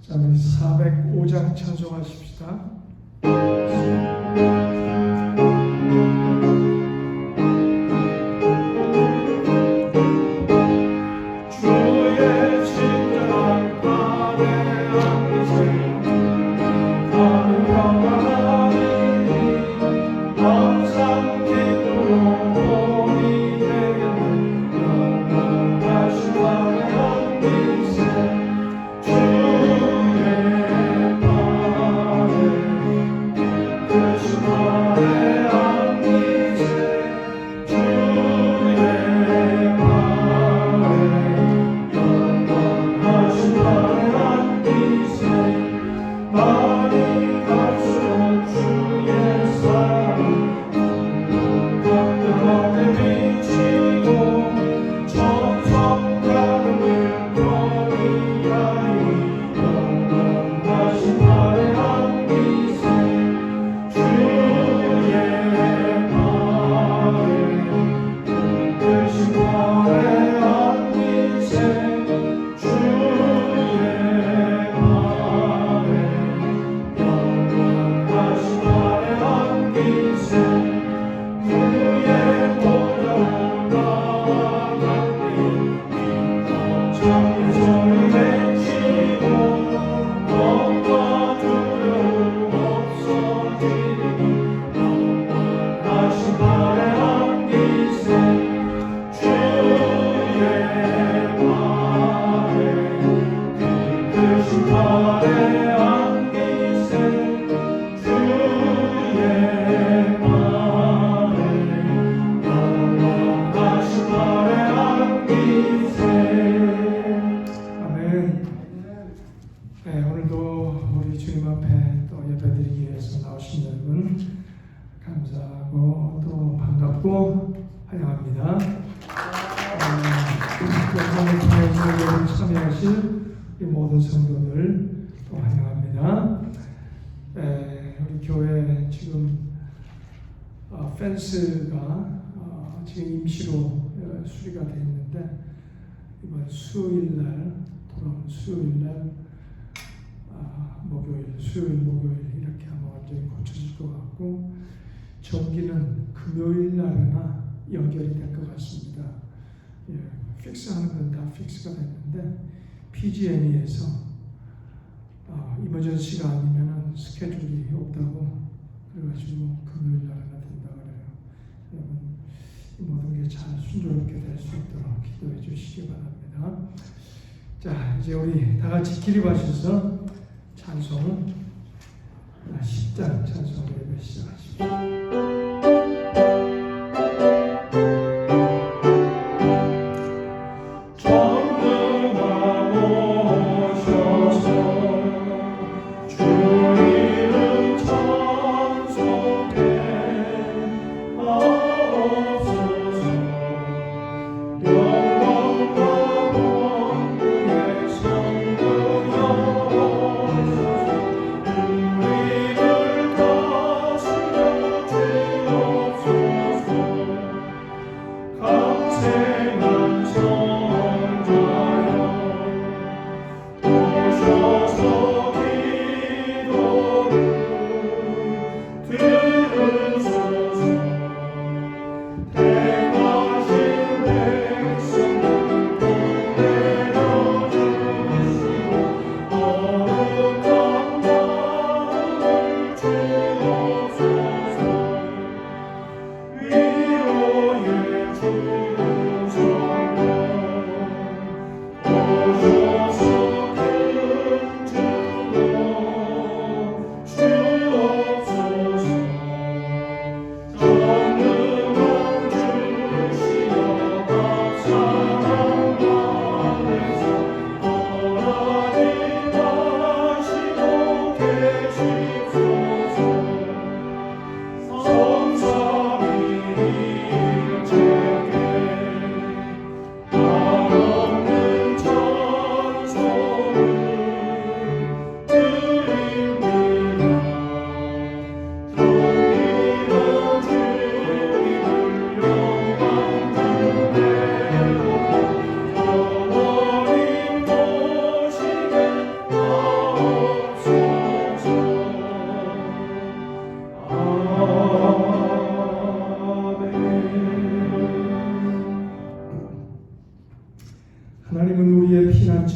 자, 우리 405장 찬송하십시다. 감사하고 또 반갑고 환영합니다. 영상을 통해서 참여하실 모든 성도들 또 환영합니다. 우리 교회 지금 펜스가 지금 임시로 수리가 되어 있는데 이번 수요일날 돌아오는 수요일날 목요일, 수요일, 목요일 이렇게 아마 완전히 고쳐질 것 같고 전기는 금요일 날이나 연결이 될 것 같습니다. 픽스하는 건 다 픽스가 됐는데 PG&E에서 이머전시가 아니면 스케줄이 없다고 그래가지고 금요일 날이나 된다 그래요. 여러분 이 모든 게 잘 순조롭게 될 수 있도록 기도해 주시기 바랍니다. 자, 이제 우리 다 같이 기립하셔서 찬송은 10장 찬송을 시작하십시오. 우리를 다스려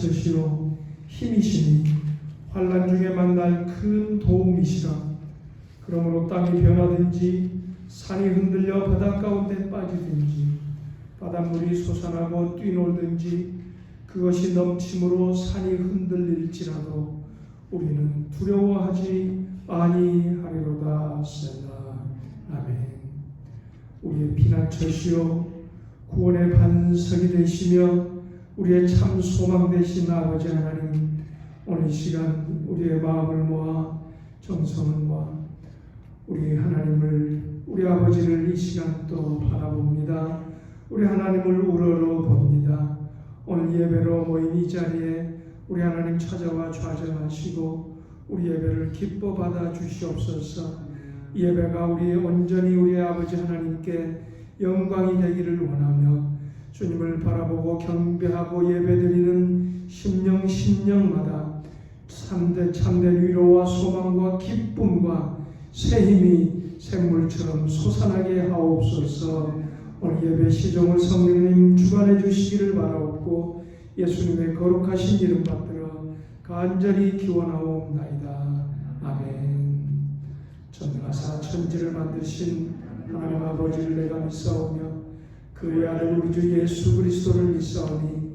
피난처시요 힘이시니 환난 중에 만날 큰 도움이시라. 그러므로 땅이 변하든지 산이 흔들려 바다 가운데 빠지든지 바닷물이 솟아나고 뛰놀든지 그것이 넘침으로 산이 흔들릴지라도 우리는 두려워하지 아니하리로다. 셀라. 아멘. 우리의 피난처시요 구원의 반석이 되시며 우리의 참 소망 되신 아버지 하나님, 오늘 이 시간 우리의 마음을 모아 정성을 모아 우리 하나님을, 우리 아버지를 이 시간 또 바라봅니다. 우리 하나님을 우러러 봅니다. 오늘 예배로 모인 이 자리에 우리 하나님 찾아와 좌정하시고 우리 예배를 기뻐 받아 주시옵소서. 이 예배가 우리 온전히 우리 아버지 하나님께 영광이 되기를 원하며 주님을 바라보고 경배하고 예배드리는 심령마다 참된 위로와 소망과 기쁨과 새 힘이 샘물처럼 솟아나게 하옵소서. 오늘 예배 시종을 성령님 주관해 주시기를 바라옵고 예수님의 거룩하신 이름 받들어 간절히 기원하옵나이다. 아멘. 전하사 천지를 만드신 하나님 아버지를 내가 믿사오며 그의 아들 우리 주 예수 그리스도를 믿사오니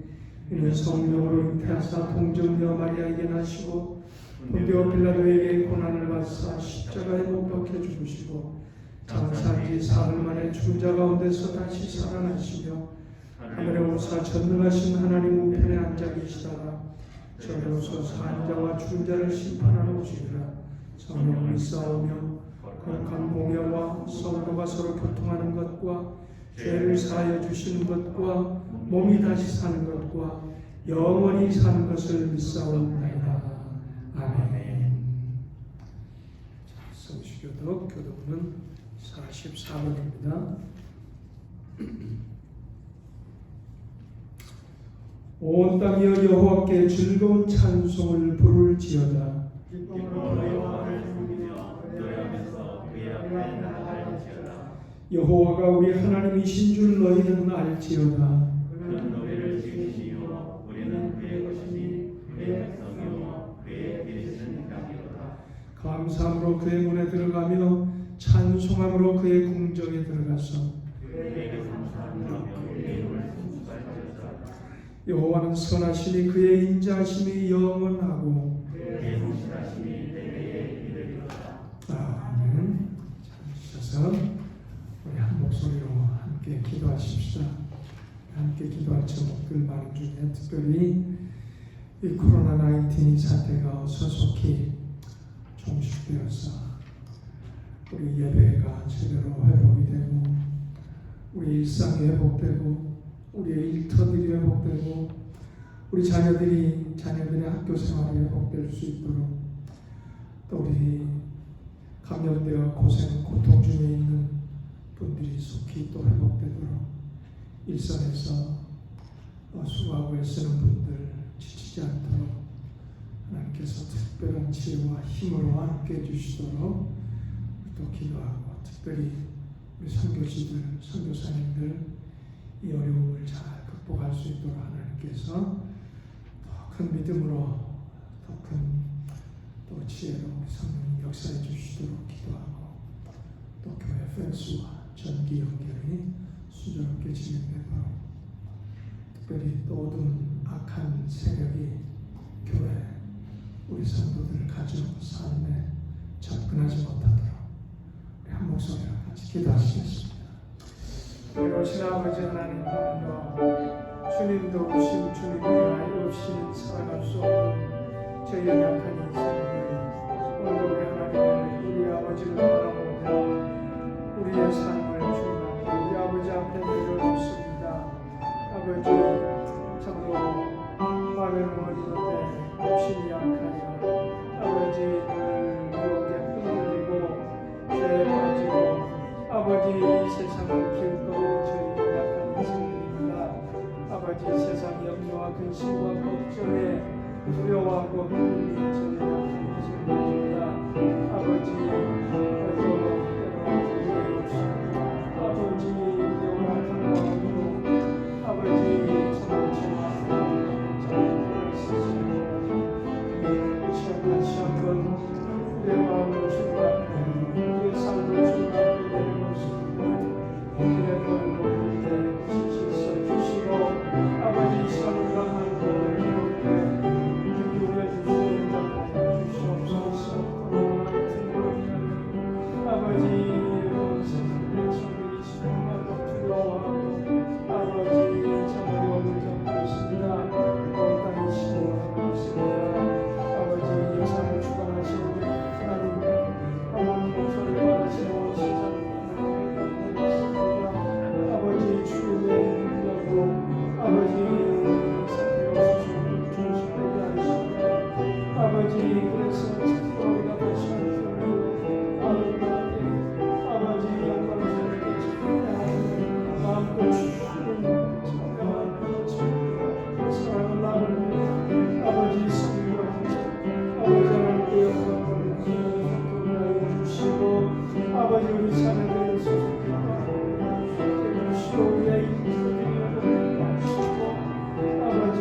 이는 성령으로 잉태하사 동정녀 마리아에게 나시고 본디오 빌라도에게 고난을 받사 십자가에 못 박혀 죽으시고 장사한 지 사흘 만에 죽은 자 가운데서 다시 살아나시며 하늘에 오르사 전능하신 하나님 우편에 앉아 계시다가 저리로서 산 자와 죽은 자를 심판하러 오시리라. 성령을 믿사오며 거룩한 공예와 성도가 서로 교통하는 것과 죄를 사하여 주시는 것과 몸이 다시 사는 것과 영원히 사는 것을 믿사옵나이다. 아멘. 성시교독 교독은 44번입니다. 온 땅이여 여호와께 즐거운 찬송을 부를지어다. 여호와가 우리 하나님이신 줄 너희는 알지어다. 그는 너희를 지키시오. 우리는 그의 것이니 그의 백성이요 그의 기르시는 양이로다. 감사함으로 그의 문에 들어가며 찬송함으로 그의 궁정에 들어가서 그에게 감사하며 그의 이름을 순수하시리라. 여호와는 선하시니 그의 인자하심이 영원하고 그의 성실하심이 대대에 이르리로다. 아멘. 자, 우리 한 목소리로 함께 기도하십시다. 함께 기도할 제목들 많은 중에 특별히 이 코로나19 사태가 서속히 종식되어서 우리 예배가 제대로 회복이 되고 우리 일상이 회복되고 우리의 일터들이 회복되고 우리 자녀들의 학교 생활이 회복될 수 있도록 또 우리 감염되어 고통 중에 있는 분들이 속히 또 회복되도록 일선에서 수고하고 애쓰는 분들 지치지 않도록 하나님께서 특별한 지혜와 힘으로 함께 해주시도록 또 기도하고 특별히 우리 선교지들, 선교사님들 이 어려움을 잘 극복할 수 있도록 하나님께서 더 큰 믿음으로 더 큰 또 지혜로 우리 성령 역사해 주시도록 기도하고 또 교회 펜스와 전기 연결이 순조롭게 진행되도록 특별히 또 어두운 악한 세력이 교회 우리 성도들 가정 삶에 접근하지 못하도록 우리 한 목소리로 같이 기도하시겠습니다. 이로신 아버지 하나님, 주님도 오신 주님의 나이 없이는 살아갈 수 없는 저희 연약한 인생들 오늘도 우리 하나님을 우리 아버지를 바라보며 우리의 삶을 주님께 우리 아버지 앞에 내려놓습니다. 아버지 참으로 말은 어리는데 없이 약하여 아버지 늘 유혹에 흔들리고 죄에 빠지고 아버지 이 세상을 길거리는 저희 약한 인생들입니다. 아버지 세상 염려와 근심과 걱정에 두려워하고 흔들리는 저희 약한 인생들입니다. 아버지 아버지 영원한 마음으로 아버지 정말 아버지 그래서 우리가 다시 한번 아버지께 아버지 영광을 드리겠습니다. 마음껏 주시는 정말 사랑을 나누는 아버지 성령 아버지 하나님께 영광을 주시고 아버지 우리 자녀들의 소속과 주시고 우리의 인생들이 하시고 아버지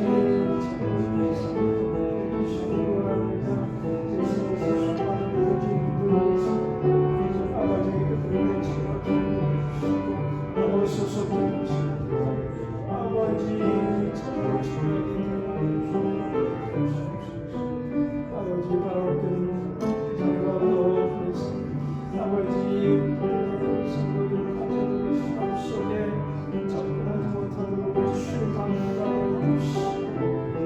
주시기 원합니다. 그래서 수많은 모든 아버지 그들을 지켜주시고 소속되시고 아버지 참으로 아버지 바로 그 자녀가 아버지 성도들 가정의 시간 속에 접근하지 못하도록 주시는 방법을 주시고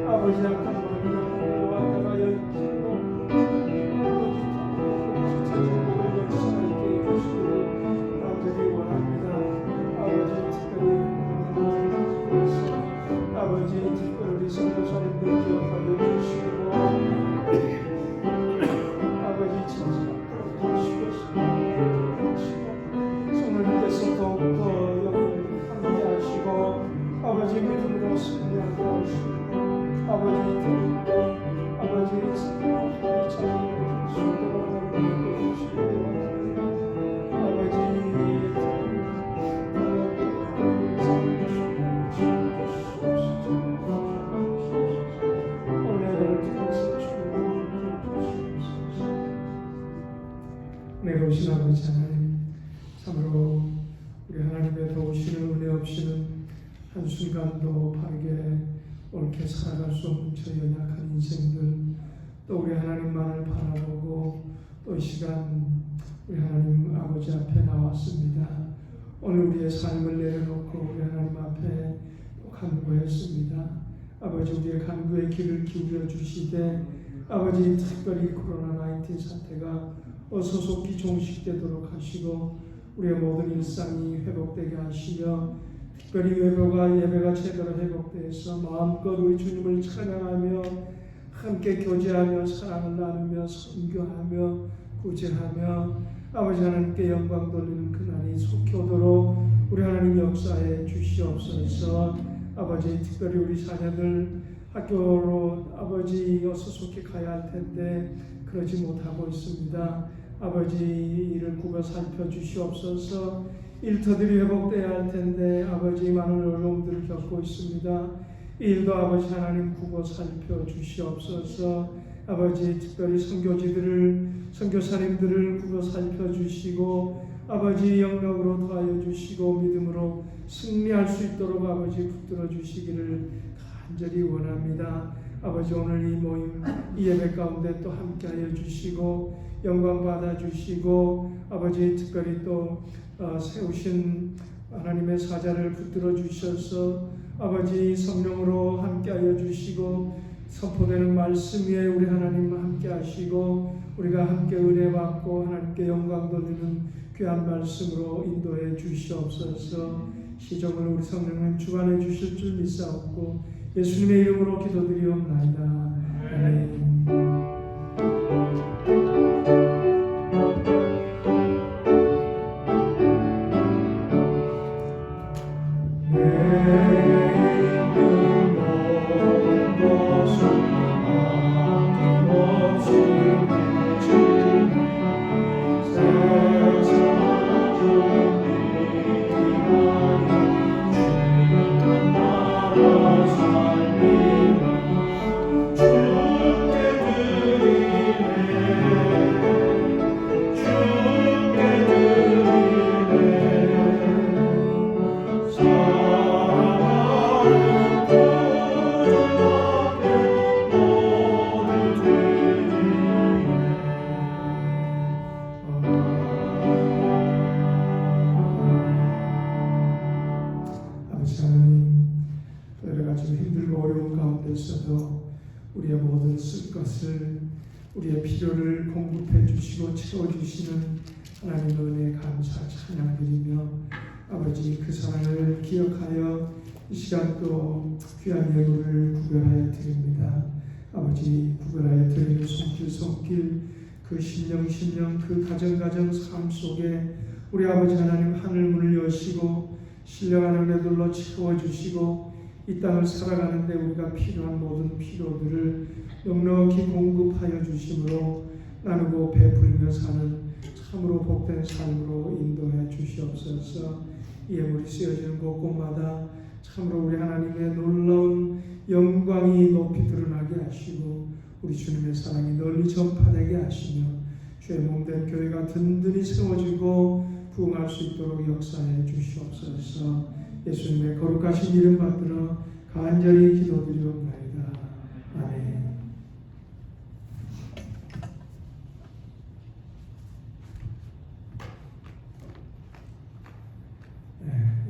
아버지 약한 마음이나 공부하다가 열기로 아버지 자신을 역사하게 해주시기를 간절히 원합니다. 아버지 특별히 아버지 특별히 성도사님들 기억하여 주시고 아버지 진짜 성령님께서 더욱더 영혼을 함께하시고 아버지 믿음으로 승리하게 하시고 아버지 아버지 성령님이 참으로 수고를 하게 해주시고 아버지 내려오신 아버지 하나님 참으로 우리 하나님의 도우시는 은혜 없이는 한순간도 바르게 옳게 살아갈 수 없는 저 연약한 인생들 또 우리 하나님만을 바라보고 또 이 시간 우리 하나님 아버지 앞에 나왔습니다. 오늘 우리의 삶을 내려놓고 우리 하나님 앞에 간구했습니다. 아버지 우리의 간구에 귀를 기울여 주시되 아버지 특별히 코로나19 사태가 어서 속히 종식되도록 하시고 우리의 모든 일상이 회복되게 하시며 특별히 예배가 제대로 회복되어서 마음껏 우리 주님을 찬양하며 함께 교제하며 사랑을 나누며 선교하며 구제하며 아버지 하나님께 영광 돌리는 그날이 속히 오도록 우리 하나님 역사에 주시옵소서. 아버지 특별히 우리 자녀들 학교로 아버지 어서 속히 가야 할 텐데 그러지 못하고 있습니다. 아버지 이를 구겨 살펴주시옵소서. 일터들이 회복되어야 할 텐데 아버지 많은 어려움들을 겪고 있습니다. 이 일도 아버지 하나님 구겨 살펴주시옵소서. 아버지 특별히 선교사님들을 구겨 살펴주시고 아버지 영역으로 도와여 주시고 믿음으로 승리할 수 있도록 아버지 붙들어 주시기를 간절히 원합니다. 아버지 오늘 이 모임 이 예배 가운데 또 함께하여 주시고 영광 받아 주시고 아버지 특별히 또 세우신 하나님의 사자를 붙들어 주셔서 아버지 성령으로 함께하여 주시고 선포되는 말씀 위에 우리 하나님 함께하시고 우리가 함께 은혜 받고 하나님께 영광 돌리는 귀한 말씀으로 인도해 주시옵소서. 시종을 우리 성령님 주관해 주실 줄 믿사옵고 예수님의 이름으로 기도드리옵나이다. 아멘. 우리의 모든 쓸 것을 우리의 필요를 공급해 주시고 채워주시는 하나님의 은혜에 감사 찬양드리며 아버지 그 사랑을 기억하여 이 시간 또 귀한 예물을 구별하여 드립니다. 아버지 구별하여 드리는 손길 그 심령 그 가정 삶 속에 우리 아버지 하나님 하늘문을 여시고 신령한 은혜들로 채워주시고 이 땅을 살아가는데 우리가 필요한 모든 필요들을 넉넉히 공급하여 주심으로 나누고 베풀며 사는 참으로 복된 삶으로 인도해 주시옵소서. 이 예물이 쓰여지는 곳곳마다 참으로 우리 하나님의 놀라운 영광이 높이 드러나게 하시고 우리 주님의 사랑이 널리 전파되게 하시며 주의 몸된 교회가 든든히 세워지고 부흥할 수 있도록 역사해 주시옵소서. 예수님의 거룩하신 이름 받들어 간절히 기도드리옵나이다. 아멘.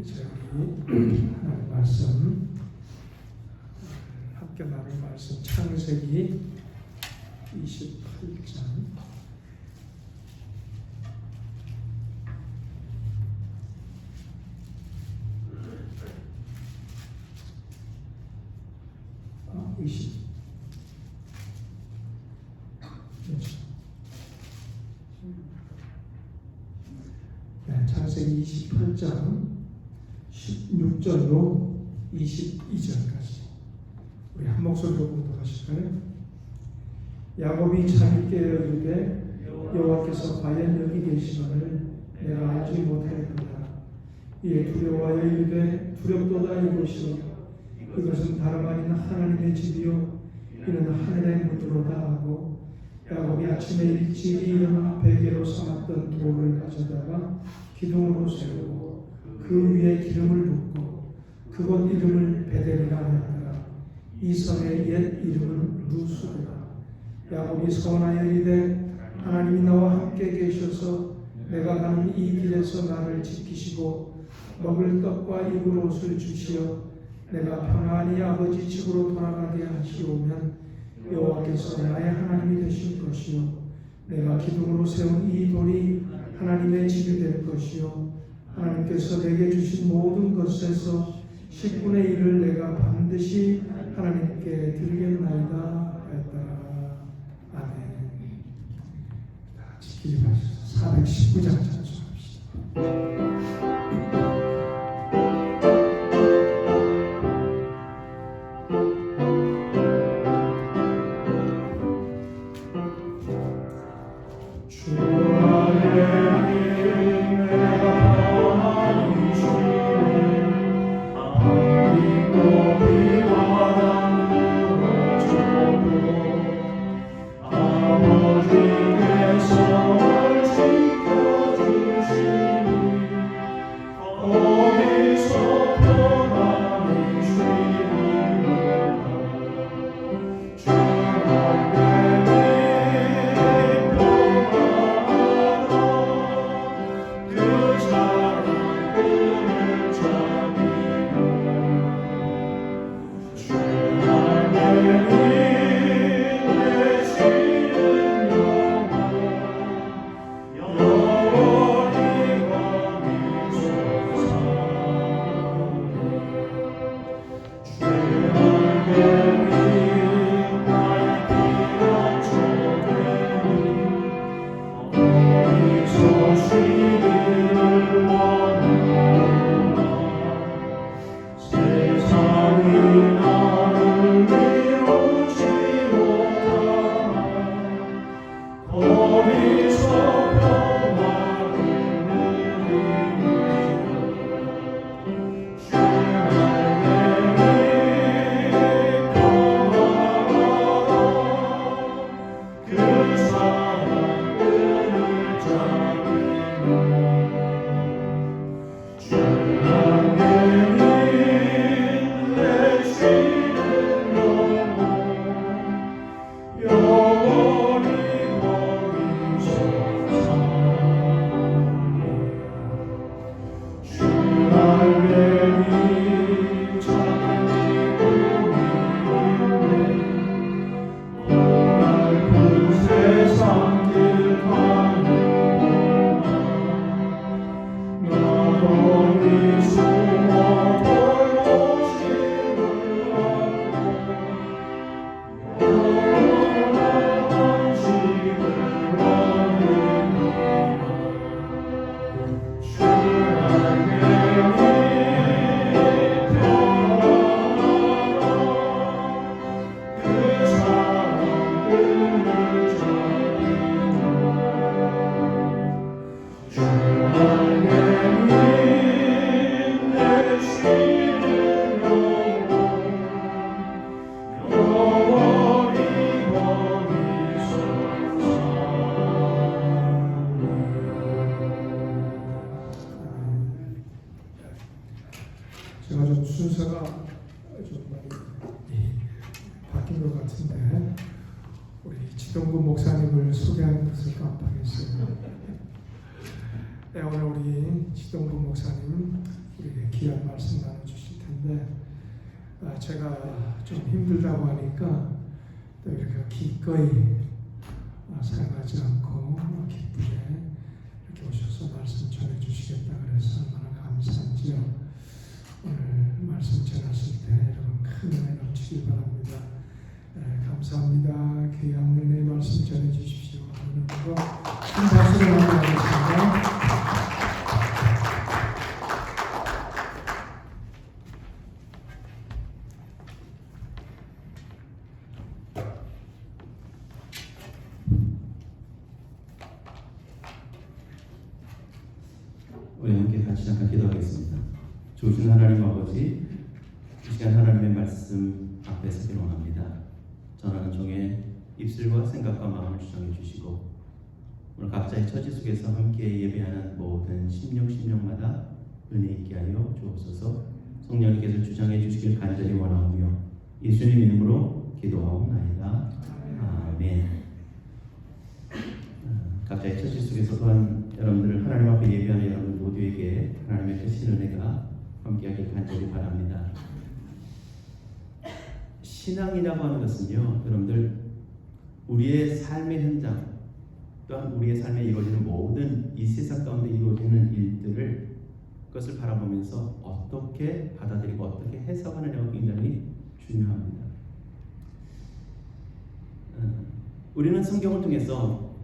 이제 우리 하나님 말씀 함께 나눌 말씀 창세기 28장 20 창세기 28장 16절로 22절까지 우리 한 목소리로 공독하실까요? 야곱이 자기께 이르되 여호와께서 과연 여기 계시거늘 내가 알지 못하였도다. 이에 두려워하여 이르되 두렵도다. 이곳이요 이것은 다름 아닌 하나님의 집이요 이는 하늘의 무드로다 하고 야곱이 아침에 일찍이 일어나 베개로 삼았던 돌을 가져다가 기둥으로 세우고 그 위에 기름을 붓고 그곳 이름을 베델이라 하였더라. 이 성의 옛 이름은 루스더라. 야곱이 서원하여 이르되 하나님이 나와 함께 계셔서 내가 가는 이 길에서 나를 지키시고 먹을 떡과 입을 옷을 주시어 내가 평안히 아버지 집으로 돌아가게 하시오면 여호와께서 나의 하나님이 되실 것이요 내가 기둥으로 세운 이 돌이 하나님의 집이 될 것이요 하나님께서 내게 주신 모든 것에서 10분의 1을 내가 반드시 하나님께 드리겠나이다 하였더라. 아멘. 다 지키지 마시소. 419장 찬송합시다. 지동구 목사님을 소개하는 것을 깜빡했어요. 네, 오늘 우리 지동구 목사님 우리에게 귀한 말씀 나눠주실 텐데 제가 좀 힘들다고 하니까 또 이렇게 기꺼이 사용하지 않고 기쁘게 이렇게 오셔서 말씀 전해주시겠다 그래서 얼마나 감사한지요. 오늘 말씀 전하실 때 여러분 큰 은혜 넘치길 바랍니다. 감사합니다. 귀한 은혜의 말씀 전해주십시오. 오늘도 큰 박수로 맞이하겠습니다. 우리 함께 같이 잠깐 기도하겠습니다. 좋으신 하나님 아버지, 이 시간 하나님의 말씀 앞에 서기를 원합니다. 전하는 종의 입술과 생각과 마음을 주장해 주시고 오늘 각자의 처지 속에서 함께 예배하는 모든 심령마다 은혜 있게 하여 주옵소서. 성령님께서 주장해 주시길 간절히 원하오며 예수님 이름으로 기도하옵나이다. 아멘. 각자의 처지 속에서 또한 여러분들 하나님 앞에 예배하는 여러분 모두에게 하나님의 크신 은혜가 함께하길 간절히 바랍니다. 신앙이라고 하는 것은요, 여러분들 우리의 삶의 현장 또한 우리의 삶에 이루어지는 모든 이 세상 가운데 이루어지는 일들을 그것을 바라보면서 어떻게 받아들이고 어떻게 해석하느냐가 굉장히 중요합니다. 우리는 성경을 통해서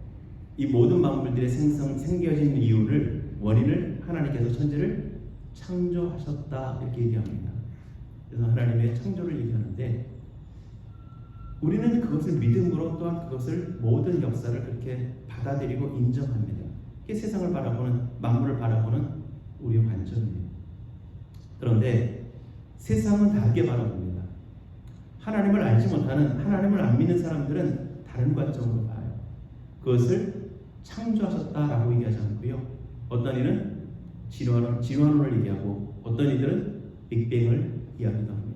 이 모든 만물들의 생겨진 이유를 원인을 하나님께서 천지를 창조하셨다 이렇게 얘기합니다. 그래서 하나님의 창조를 얘기하는데 우리는 그것을 믿음으로 또한 그것을 모든 역사를 그렇게 받아들이고 인정합니다. 이게 세상을 바라보는 만물을 바라보는 우리의 관점이에요. 그런데 세상은 다르게 바라봅니다. 하나님을 알지 못하는 하나님을 안 믿는 사람들은 다른 관점으로 봐요. 그것을 창조하셨다라고 얘기하지 않고요. 어떤 이는 진화론을 얘기하고 어떤 이들은 빅뱅을 이야기도 합니다.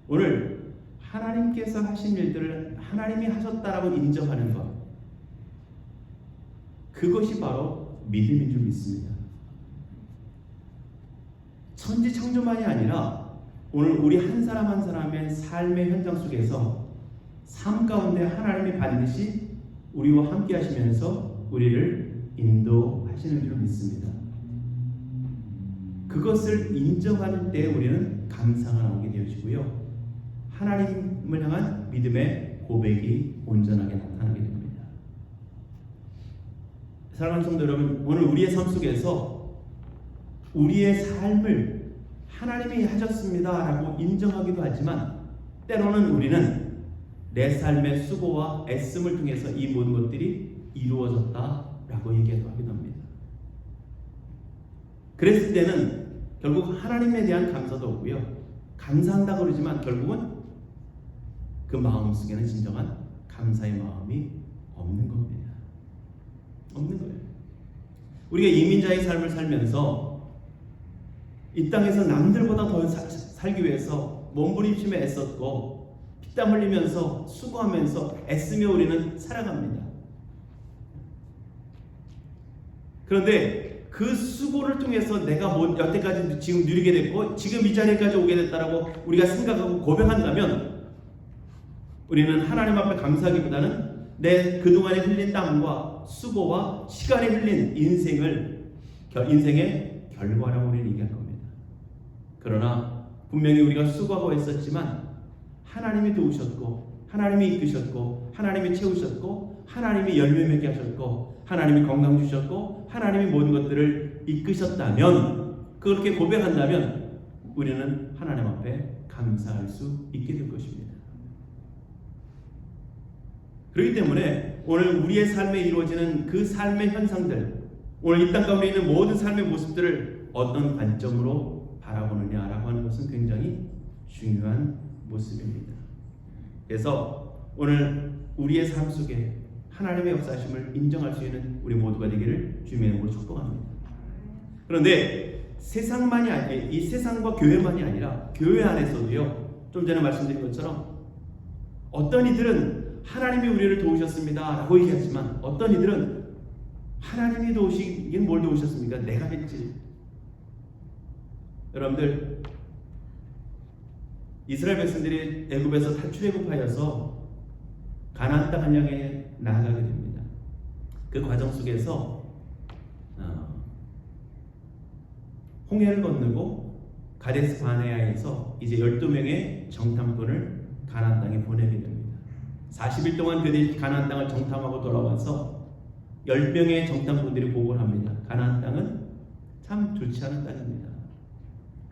오늘 하나님께서 하신 일들을 하나님이 하셨다라고 인정하는 것, 그것이 바로 믿음인 줄 믿습니다. 천지 창조만이 아니라 오늘 우리 한 사람 한 사람의 삶의 현장 속에서 삶 가운데 하나님이 반드시 우리와 함께 하시면서 우리를 인도하시는 줄 믿습니다. 그것을 인정할 때 우리는 감사가 나오게 되어지고요. 하나님을 향한 믿음의 고백이 온전하게 나타나게 됩니다. 사랑하는 성도 여러분, 오늘 우리의 삶 속에서 우리의 삶을 하나님이 하셨습니다라고 인정하기도 하지만 때로는 우리는 내 삶의 수고와 애씀을 통해서 이 모든 것들이 이루어졌다라고 얘기하기도 합니다. 그랬을 때는 결국 하나님에 대한 감사도 없고요. 감사한다고 그러지만 결국은 그 마음속에는 진정한 감사의 마음이 없는 겁니다. 없는 거예요. 우리가 이민자의 삶을 살면서 이 땅에서 남들보다 더 살기 위해서 몸부림치며 애썼고 피땀 흘리면서 수고하면서 애쓰며 우리는 살아갑니다. 그런데 그 수고를 통해서 내가 여태까지 지금 누리게 됐고 지금 이 자리까지 오게 됐다라고 우리가 생각하고 고백한다면 우리는 하나님 앞에 감사하기보다는 내 그동안에 흘린 땀과 수고와 시간이 흘린 인생의 결과라고 우리는 얘기할 겁니다. 그러나 분명히 우리가 수고하고 했었지만 하나님이 도우셨고 하나님이 이끄셨고 하나님이 채우셨고 하나님이 열매 맺게 하셨고 하나님이 건강 주셨고 하나님이 모든 것들을 이끄셨다면 그렇게 고백한다면 우리는 하나님 앞에 감사할 수 있게 될 것입니다. 그렇기 때문에 오늘 우리의 삶에 이루어지는 그 삶의 현상들, 오늘 이 땅 가운데 있는 모든 삶의 모습들을 어떤 관점으로 바라보느냐라고 하는 것은 굉장히 중요한 모습입니다. 그래서 오늘 우리의 삶 속에 하나님의 역사하심을 인정할 수 있는 우리 모두가 되기를 주님의 이름으로 축복합니다. 그런데 세상만이 아니라 이 세상과 교회만이 아니라 교회 안에서도요. 좀 전에 말씀드린 것처럼 어떤 이들은 하나님이 우리를 도우셨습니다 라고 얘기하지만 어떤 이들은 하나님이 도우시긴 뭘 도우셨습니까? 내가 했지. 여러분들, 이스라엘 백성들이 애굽에서 탈출애굽하여서 가나안 땅을 향해 나아가게 됩니다. 그 과정 속에서 홍해를 건너고 가데스 바네아에서 이제 12명의 정탐꾼을 가나안 땅에 보내게 됩니다. 40일 동안 그들이 가나안 땅을 정탐하고 돌아와서 10명의 정탐꾼들이 보고를 합니다. 가나안 땅은 참 좋지 않은 땅입니다.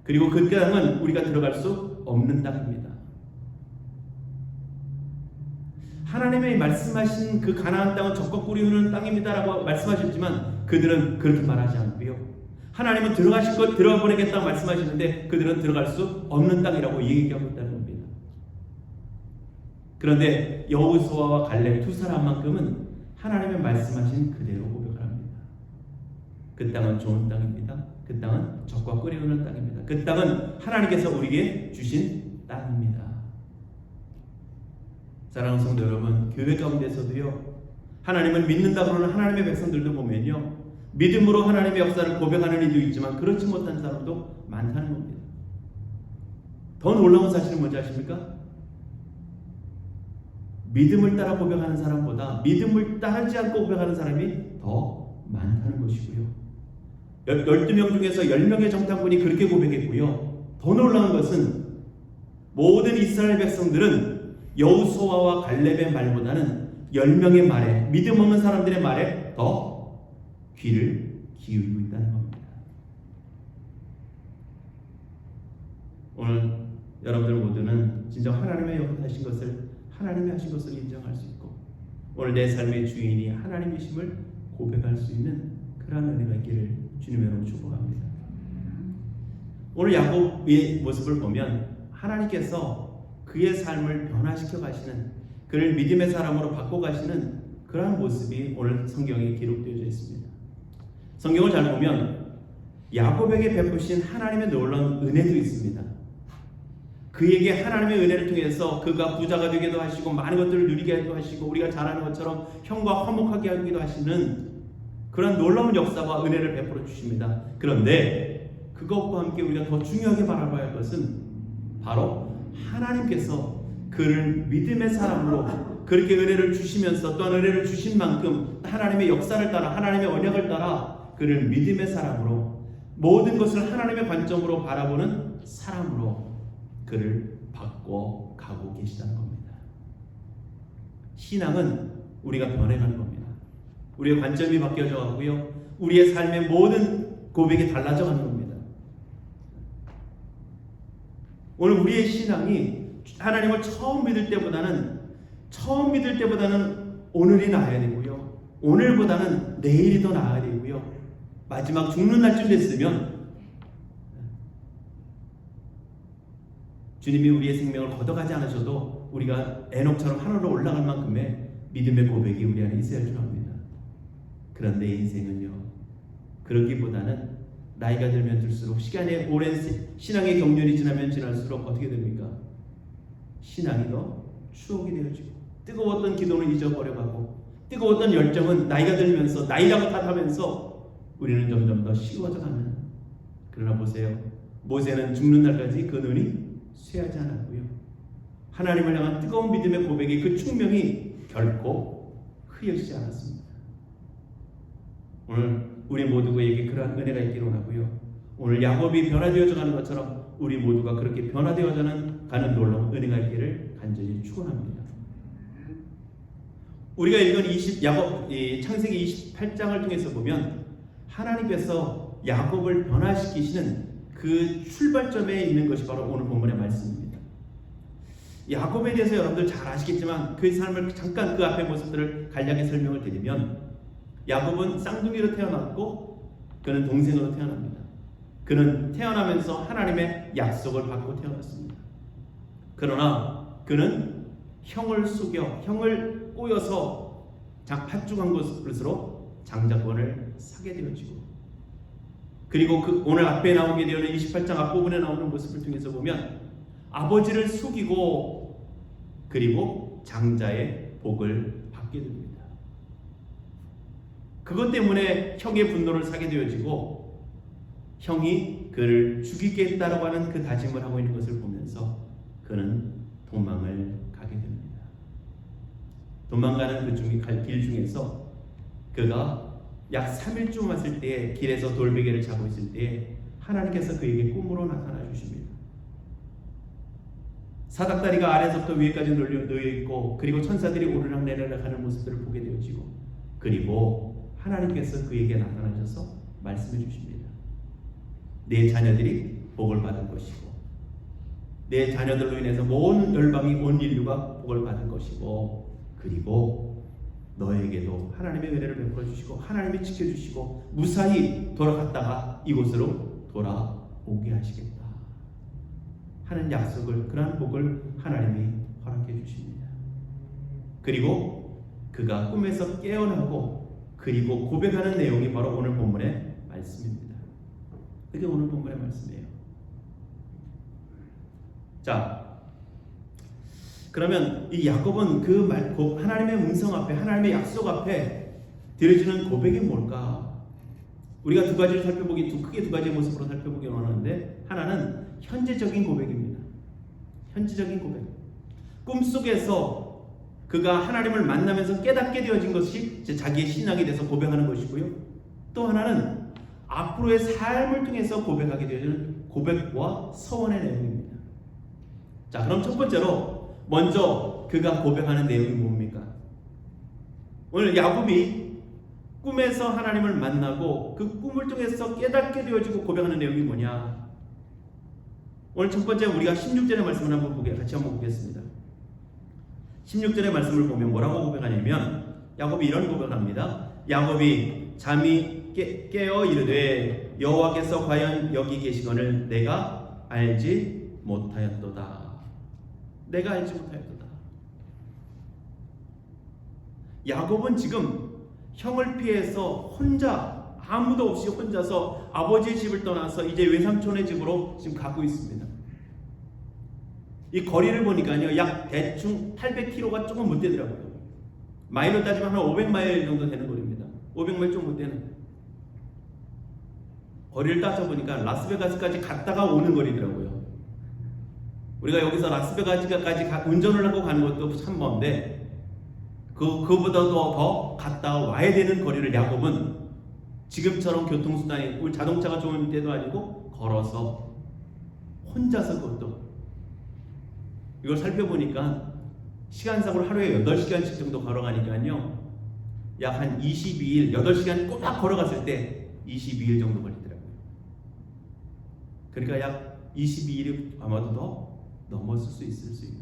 그리고 그 땅은 우리가 들어갈 수 없는 땅입니다. 하나님의 말씀하신 그 가나안 땅은 젖과 꿀이 흐르는 땅입니다라고 말씀하셨지만 그들은 그렇게 말하지 않고요. 하나님은 들어가 보내겠다고 말씀하시는데 그들은 들어갈 수 없는 땅이라고 얘기하고 있다는 겁니다. 그런데 여호수아와 갈렙 두 사람만큼은 하나님의 말씀하신 그대로 고백을 합니다. 그 땅은 좋은 땅입니다. 그 땅은 젖과 꿀이 흐르는 땅입니다. 그 땅은 하나님께서 우리에게 주신 땅입니다. 사랑하는 성도 여러분, 교회 가운데서도요, 하나님을 믿는다 그러는 하나님의 백성들도 보면요, 믿음으로 하나님의 역사를 고백하는 이도 있지만 그렇지 못한 사람도 많다는 겁니다. 더 놀라운 사실은 뭔지 아십니까? 믿음을 따라 고백하는 사람보다 믿음을 따르지 않고 고백하는 사람이 더 많다는 것이고요. 12명 중에서 10명의 정탐꾼이 그렇게 고백했고요. 더 놀라운 것은 모든 이스라엘 백성들은 여호수아와 갈렙의 말보다는 10명의 말에, 믿음 없는 사람들의 말에 더 귀를 기울이고 있다는 겁니다. 오늘 여러분들 모두는 진정 하나님의 역사하신 것을, 하나님이 하신 것을 인정할 수 있고 오늘 내 삶의 주인이 하나님이심을 고백할 수 있는 그러한 은혜가 있기를 주님의 이름으로 축복합니다. 오늘 야곱의 모습을 보면 하나님께서 그의 삶을 변화시켜 가시는, 그를 믿음의 사람으로 바꿔 가시는 그러한 모습이 오늘 성경에 기록되어 있습니다. 성경을 잘 보면 야곱에게 베푸신 하나님의 놀라운 은혜도 있습니다. 그에게 하나님의 은혜를 통해서 그가 부자가 되기도 하시고 많은 것들을 누리게 하기도 하시고 우리가 잘 아는 것처럼 형과 화목하게 하기도 하시는 그런 놀라운 역사와 은혜를 베풀어 주십니다. 그런데 그것과 함께 우리가 더 중요하게 바라봐야 할 것은 바로 하나님께서 그를 믿음의 사람으로 그렇게 은혜를 주시면서 또한 은혜를 주신 만큼 하나님의 역사를 따라 하나님의 언약을 따라 그를 믿음의 사람으로 모든 것을 하나님의 관점으로 바라보는 사람으로 그를 바꿔 가고 계시다는 겁니다. 신앙은 우리가 변해가는 겁니다. 우리의 관점이 바뀌어져 가고요. 우리의 삶의 모든 고백이 달라져 가는 겁니다. 오늘 우리의 신앙이 하나님을 처음 믿을 때보다는 오늘이 나아야 되고요. 오늘보다는 내일이 더 나아야 되고요. 마지막 죽는 날쯤 됐으면 주님이 우리의 생명을 걷어가지 않으셔도 우리가 에녹처럼 하늘로 올라갈 만큼의 믿음의 고백이 우리 안에 있어야 할 줄 압니다. 그런데 인생은요, 그러기보다는 나이가 들면 들수록 시간의 오랜 신앙의 경륜이 지나면 지날수록 어떻게 됩니까? 신앙이 더 추억이 되어지고 뜨거웠던 기도는 잊어버려가고 뜨거웠던 열정은 나이가 들면서 나이라고 탓하면서 우리는 점점 더 식어져 가는. 그러나 보세요, 모세는 죽는 날까지 그 눈이 쇠하지 않았고요. 하나님을 향한 뜨거운 믿음의 고백이 그 충명이 결코 흐려지지 않았습니다. 오늘 우리 모두에게 그러한 은혜가 있기를 원하고요. 오늘 야곱이 변화되어져 가는 것처럼 우리 모두가 그렇게 변화되어져 가는 놀라운 은혜가 있기를 간절히 축원합니다. 우리가 읽은 창세기 28장을 통해서 보면 하나님께서 야곱을 변화시키시는 그 출발점에 있는 것이 바로 오늘 본문의 말씀입니다. 야곱에 대해서 여러분들 잘 아시겠지만 그 삶을 잠깐 그 앞의 모습들을 간략히 설명을 드리면, 야곱은 쌍둥이로 태어났고 그는 동생으로 태어납니다. 그는 태어나면서 하나님의 약속을 받고 태어났습니다. 그러나 그는 형을 속여 형을 꼬여서 팥죽한 것으로 장자권을 사게 되어지고, 그리고 오늘 앞에 나오게 되는 28장 앞부분에 나오는 모습을 통해서 보면 아버지를 속이고 그리고 장자의 복을 받게 됩니다. 그것 때문에 형의 분노를 사게 되어지고 형이 그를 죽이겠다라고 하는 그 다짐을 하고 있는 것을 보면서 그는 도망을 가게 됩니다. 도망가는 길 중에서 그가 약 3일쯤 왔을 때 길에서 돌베개를 자고 있을 때 하나님께서 그에게 꿈으로 나타나 주십니다. 사닥다리가 아래서부터 위에까지 놓여 있고 그리고 천사들이 오르락내리락 하는 모습들을 보게 되어지고 그리고 하나님께서 그에게 나타나셔서 말씀해 주십니다. 내 자녀들이 복을 받을 것이고 내 자녀들로 인해서 온 열방이 온 인류가 복을 받을 것이고 그리고 너에게도 하나님의 은혜를 베풀어 주시고 하나님이 지켜주시고 무사히 돌아갔다가 이곳으로 돌아오게 하시겠다 하는 약속을, 그러한 복을 하나님이 허락해 주십니다. 그리고 그가 꿈에서 깨어나고 그리고 고백하는 내용이 바로 오늘 본문의 말씀입니다. 그게 오늘 본문의 말씀이에요. 자, 그러면 이 야곱은 그 하나님의 음성 앞에, 하나님의 약속 앞에 드려지는 고백이 뭘까? 우리가 크게 두 가지의 모습으로 살펴보기 원하는데, 하나는 현재적인 고백입니다. 현재적인 고백. 꿈속에서 그가 하나님을 만나면서 깨닫게 되어진 것이 자기의 신앙이 돼서 고백하는 것이고요. 또 하나는 앞으로의 삶을 통해서 고백하게 되어지는 고백과 서원의 내용입니다. 자, 그럼 첫 번째로 먼저 그가 고백하는 내용이 뭡니까? 오늘 야곱이 꿈에서 하나님을 만나고 그 꿈을 통해서 깨닫게 되어지고 고백하는 내용이 뭐냐? 오늘 첫 번째 우리가 16절의 말씀을 같이 한번 보겠습니다. 16절의 말씀을 보면 뭐라고 고백하냐면 야곱이 이런 고백을 합니다. 야곱이 잠이 깨어 이르되 여호와께서 과연 여기 계시거늘 내가 알지 못하였도다. 내가 알지 못하였도다. 야곱은 지금 형을 피해서 혼자, 아무도 없이 혼자서 아버지의 집을 떠나서 이제 외삼촌의 집으로 지금 가고 있습니다. 이 거리를 보니까요, 약 대충 800km가 조금 못 되더라고요. 마일로 따지면 한 500마일 정도 되는 거리입니다. 500마일 좀 못 되는. 거리를 따져보니까 라스베가스까지 갔다가 오는 거리더라고요. 우리가 여기서 라스베가스까지 운전을 하고 가는 것도 참 먼데 그보다도 더 갔다 와야 되는 거리를 야곱은 지금처럼 교통수단이 우리 자동차가 좋은 때도 아니고 걸어서 혼자서 그것도 이걸 살펴보니까 시간상으로 하루에 8시간씩 정도 걸어가니까요 약 한 22일 8시간 꼬박 걸어갔을 때 22일 정도 걸리더라고요. 그러니까 약 22일이 아마도 더 넘었을 수 있을 수 있는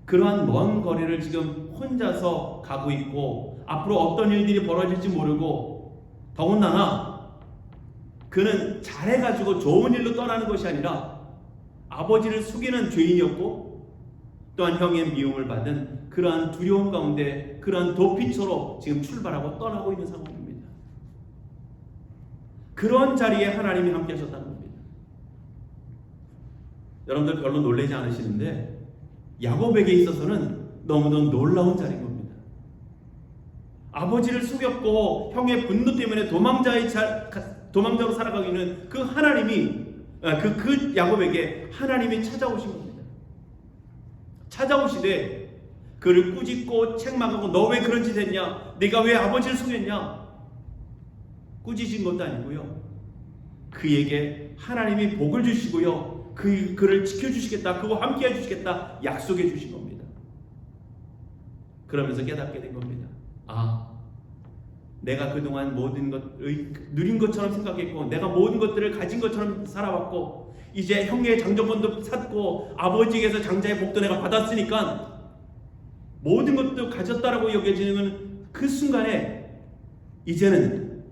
그러한 먼 거리를 지금 혼자서 가고 있고 앞으로 어떤 일들이 벌어질지 모르고 더군다나 그는 잘해가지고 좋은 일로 떠나는 것이 아니라 아버지를 속이는 죄인이었고 또한 형의 미움을 받은 그러한 두려움 가운데 그러한 도피처로 지금 출발하고 떠나고 있는 상황입니다. 그런 자리에 하나님이 함께 하셨다는 겁니다. 여러분들 별로 놀라지 않으시는데 야곱에게 있어서는 너무도 놀라운 자리인 겁니다. 아버지를 속였고 형의 분노 때문에 도망자로 살아가고 있는 그 하나님이 그 야곱에게 하나님이 찾아오신 겁니다. 찾아오시되 그를 꾸짖고 책망하고 너 왜 그런 짓 했냐? 네가 왜 아버지를 속였냐? 꾸짖은 것도 아니고요. 그에게 하나님이 복을 주시고요. 그를 지켜주시겠다. 그와 함께 해주시겠다. 약속해 주신 겁니다. 그러면서 깨닫게 된 겁니다. 아, 내가 그동안 모든 것을 누린 것처럼 생각했고 내가 모든 것들을 가진 것처럼 살아왔고 이제 형의 장정권도 샀고 아버지에게서 장자의 복도 내가 받았으니까 모든 것도 가졌다라고 여겨지는 그 순간에 이제는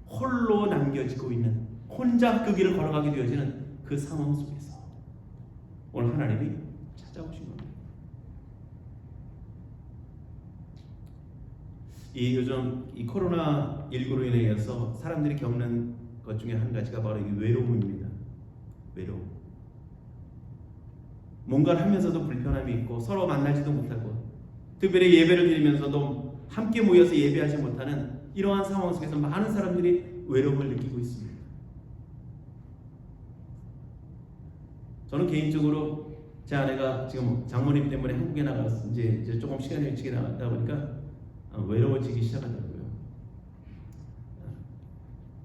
홀로 남겨지고 있는 혼자 그 길을 걸어가게 되어지는 그 상황 속에서 오늘 하나님이 찾아오신 겁니다. 요즘 이 코로나19로 인해서 사람들이 겪는 것 중에 한 가지가 바로 이 외로움입니다. 외로움. 뭔가를 하면서도 불편함이 있고 서로 만나지도 못하고 특별히 예배를 드리면서도 함께 모여서 예배하지 못하는 이러한 상황 속에서 많은 사람들이 외로움을 느끼고 있습니다. 저는 개인적으로 제 아내가 지금 장모님 때문에 한국에 나가서 이제 조금 시간이 일찍 나갔다 보니까 외로워지기 시작하더라고요.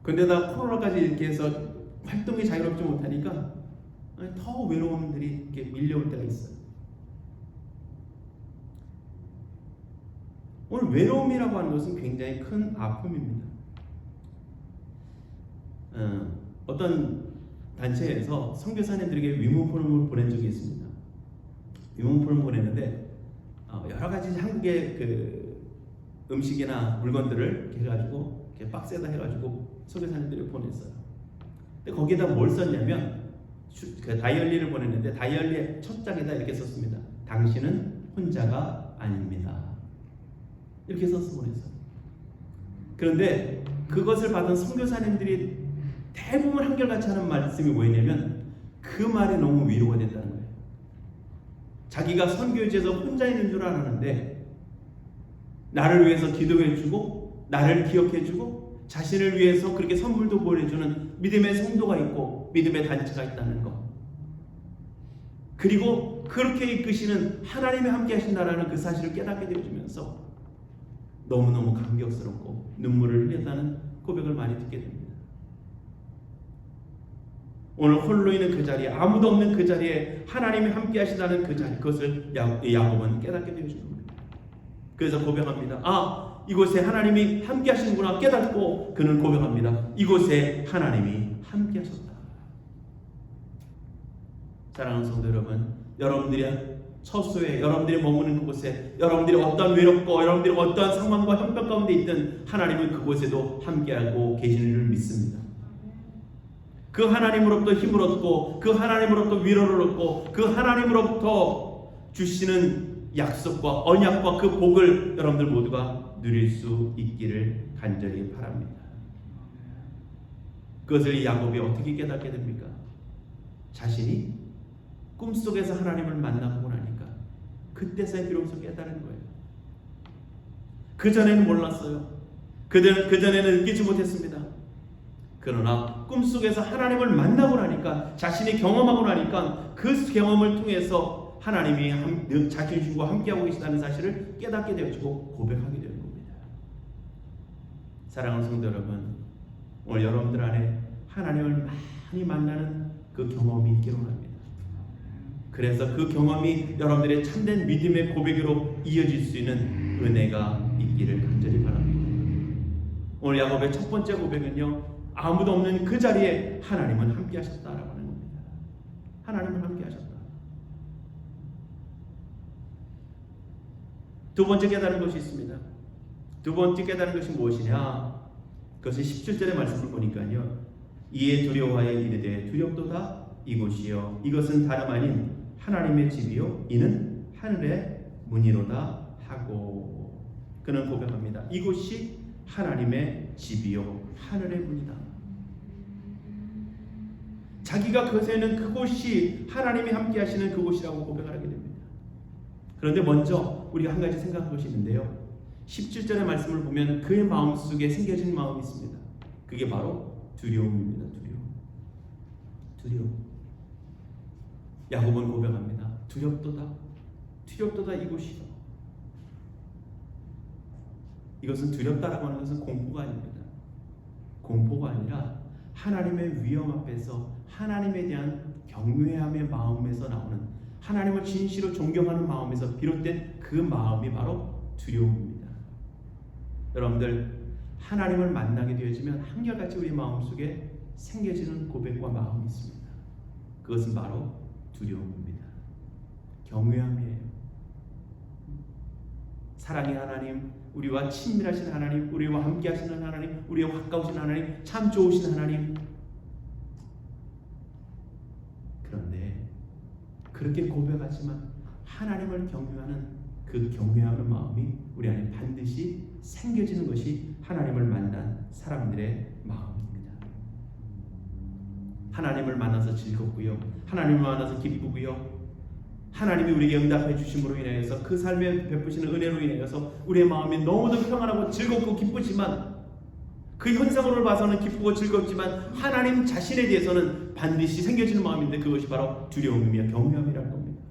근데 나 코로나까지 이렇게 해서 활동이 자유롭지 못하니까 더 외로움들이 이렇게 밀려올 때가 있어요. 오늘 외로움이라고 하는 것은 굉장히 큰 아픔입니다. 어떤 단체에서 선교사님들에게 위문포럼을 보낸 적이 있습니다. 위문포럼을 보냈는데 여러 가지 한국의 그 음식이나 물건들을 이렇게 해가지고 이렇게 박스에다 해가지고 선교사님들이 보냈어요. 근데 거기에다 뭘 썼냐면 그 다이어리를 보냈는데 다이어리의 첫 장에다 이렇게 썼습니다. 당신은 혼자가 아닙니다. 이렇게 써서 보냈어요. 그런데 그것을 받은 선교사님들이 대부분 한결같이 하는 말씀이 뭐였냐면 그 말에 너무 위로가 됐다는 거예요. 자기가 선교지에서 혼자 있는 줄 알았는데 나를 위해서 기도해주고 나를 기억해주고 자신을 위해서 그렇게 선물도 보내주는 믿음의 성도가 있고 믿음의 단체가 있다는 것, 그리고 그렇게 이끄시는 하나님이 함께 하신다라는 그 사실을 깨닫게 되어주면서 너무너무 감격스럽고 눈물을 흘렸다는 고백을 많이 듣게 됩니다. 오늘 홀로 있는 그 자리에, 아무도 없는 그 자리에 하나님이 함께 하시다는 그 자리, 그것을 야곱은 깨닫게 되어주는 겁니다. 그래서 고백합니다. 이곳에 하나님이 함께 하시는구나 깨닫고 그는 고백합니다. 이곳에 하나님이 함께 하셨다. 사랑하는 성도 여러분, 여러분들이 처소에, 여러분들이 머무는 그곳에, 여러분들이 어떤 외롭고 여러분들이 어떠한 상황과 형편 가운데 있든 하나님은 그곳에도 함께하고 계시는 줄 믿습니다. 그 하나님으로부터 힘을 얻고 그 하나님으로부터 위로를 얻고 그 하나님으로부터 주시는 약속과 언약과 그 복을 여러분들 모두가 누릴 수 있기를 간절히 바랍니다. 그것을 야곱이 어떻게 깨닫게 됩니까? 자신이 꿈속에서 하나님을 만나보고 나니까 그때서야 비로소 깨달은 거예요. 그전에는 몰랐어요. 그전에는 느끼지 못했습니다. 그러나 꿈속에서 하나님을 만나고 나니까, 자신이 경험하고 나니까 그 경험을 통해서 하나님이 자신과 함께하고 계시다는 사실을 깨닫게 되어지고 고백하게 되는 겁니다. 사랑하는 성도 여러분, 오늘 여러분들 안에 하나님을 많이 만나는 그 경험이 있기를 원합니다. 그래서 그 경험이 여러분들의 참된 믿음의 고백으로 이어질 수 있는 은혜가 있기를 간절히 바랍니다. 오늘 야곱의 첫 번째 고백은요, 아무도 없는 그 자리에 하나님은 함께 하셨다라고 하는 겁니다. 하나님은 함께 하셨다. 두 번째 깨달은 것이 있습니다. 두 번째 깨달은 것이 무엇이냐? 그것은 17절의 말씀을 보니까요, 이에 두려워하여 이르되 두렵도다 이곳이요 이것은 다름 아닌 하나님의 집이요 이는 하늘의 문이로다 하고, 그는 고백합니다. 이곳이 하나님의 집이요 하늘의 문이다. 자기가 거세는 그곳이 하나님이 함께 하시는 그곳이라고 고백을 하게 됩니다. 그런데 먼저 우리가 한 가지 생각할 것이 있는데요, 17절의 말씀을 보면 그의 마음속에 생겨진 마음이 있습니다. 그게 바로 두려움입니다. 두려움. 야곱은 고백합니다. 두렵도다 이곳이요. 이것은 두렵다라고 하는 것은 공포가 아닙니다. 공포가 아니라 하나님의 위엄 앞에서 하나님에 대한 경외함의 마음에서 나오는, 하나님을 진실로 존경하는 마음에서 비롯된 그 마음이 바로 두려움입니다. 여러분들, 하나님을 만나게 되어지면 한결같이 우리 마음속에 생겨지는 고백과 마음이 있습니다. 그것은 바로 두려움입니다. 경외함이에요. 사랑의 하나님, 우리와 친밀하신 하나님, 우리와 함께 하시는 하나님, 우리와 가까우신 하나님, 참 좋으신 하나님. 그런데 그렇게 고백하지만 하나님을 경외하는 그 경외하는 마음이 우리 안에 반드시 생겨지는 것이 하나님을 만난 사람들의 마음입니다. 하나님을 만나서 즐겁고요, 하나님을 만나서 기쁘고요, 하나님이 우리에게 응답해 주심으로 인하여서 그 삶에 베푸시는 은혜로 인하여서 우리의 마음이 너무도 평안하고 즐겁고 기쁘지만 그 현상으로 봐서는 기쁘고 즐겁지만 하나님 자신에 대해서는 반드시 생겨지는 마음인데 그것이 바로 두려움이며 경외함이라는 겁니다.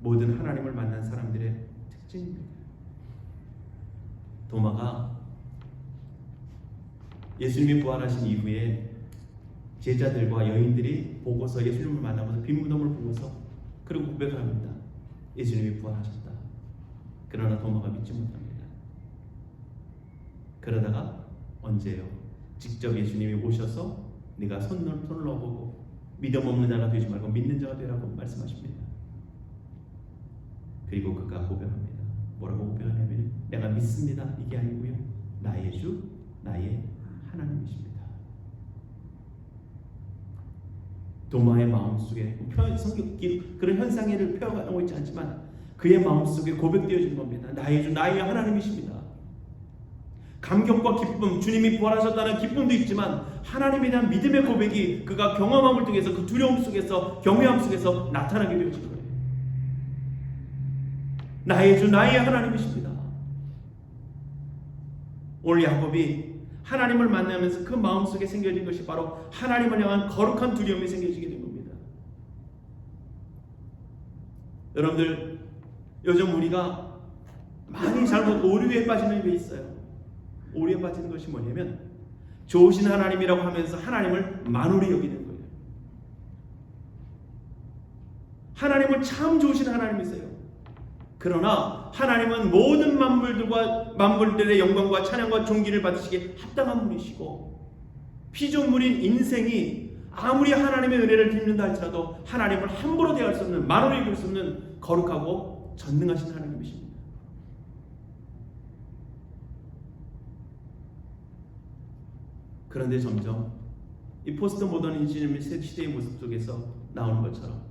모든 하나님을 만난 사람들의 특징입니다. 도마가 예수님이 부활하신 이후에 제자들과 여인들이 보고서 예수님을 만나면서 빈 무덤을 보고서 그리고 고백을 합니다. 예수님이 부활하셨다. 그러나 도마가 믿지 못합니다. 그러다가 언제요? 직접 예수님이 오셔서 네가 손을 넣어보고 믿음 없는 자가 되지 말고 믿는 자가 되라고 말씀하십니다. 그리고 그가 고백합니다. 뭐라고 고백하냐면 내가 믿습니다. 이게 아니고요. 나의 주, 나의 하나님이십니다. 도마의 마음속에 그런 현상을 표현하고 있지 않지만 그의 마음속에 고백되어진 겁니다. 나의 주, 나의 하나님이십니다. 감격과 기쁨, 주님이 부활하셨다는 기쁨도 있지만 하나님에 대한 믿음의 고백이 그가 경험함을 통해서 그 두려움 속에서 경외함 속에서 나타나게 되어진 거예요. 나의 주, 나의 하나님이십니다. 오늘 야곱이 하나님을 만나면서 그 마음속에 생겨진 것이 바로 하나님을 향한 거룩한 두려움이 생겨지게 된 겁니다. 여러분들 요즘 우리가 많이 잘못 오류에 빠지는 게 있어요. 오류에 빠지는 것이 뭐냐면 좋으신 하나님이라고 하면서 하나님을 만홀히 여기는 거예요. 하나님은 참 좋으신 하나님이세요. 그러나 하나님은 모든 만물들의 영광과 찬양과 존귀를 받으시기에 합당한 분이시고 피조물인 인생이 아무리 하나님의 은혜를 빌는다 할지라도 하나님을 함부로 대할 수 없는 만홀히 여길 수 없는 거룩하고 전능하신 하나님이십니다. 그런데 점점 이 포스트 모더니즘의 시대의 모습 속에서 나오는 것처럼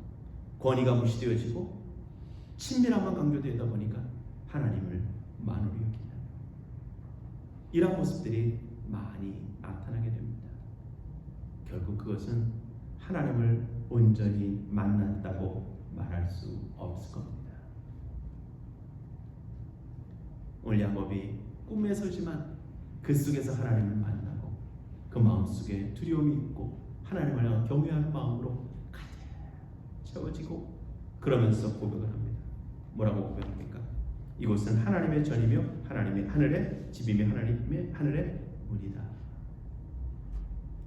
권위가 무시되어지고 친밀함만 강조되다 보니까 하나님을 만홀히 여기는 이런 모습들이 많이 나타나게 됩니다. 결국 그것은 하나님을 온전히 만났다고 말할 수 없을 겁니다. 오늘 야곱이 꿈에서지만 그 속에서 하나님을 만나고 그 마음속에 두려움이 있고 하나님을 향한 경외하는 마음으로 가득 채워지고 그러면서 고백을 합니다. 뭐라고 고백합니까? 이곳은 하나님의 전이며 하나님의 하늘의 집이며 하나님의 하늘의 문이다.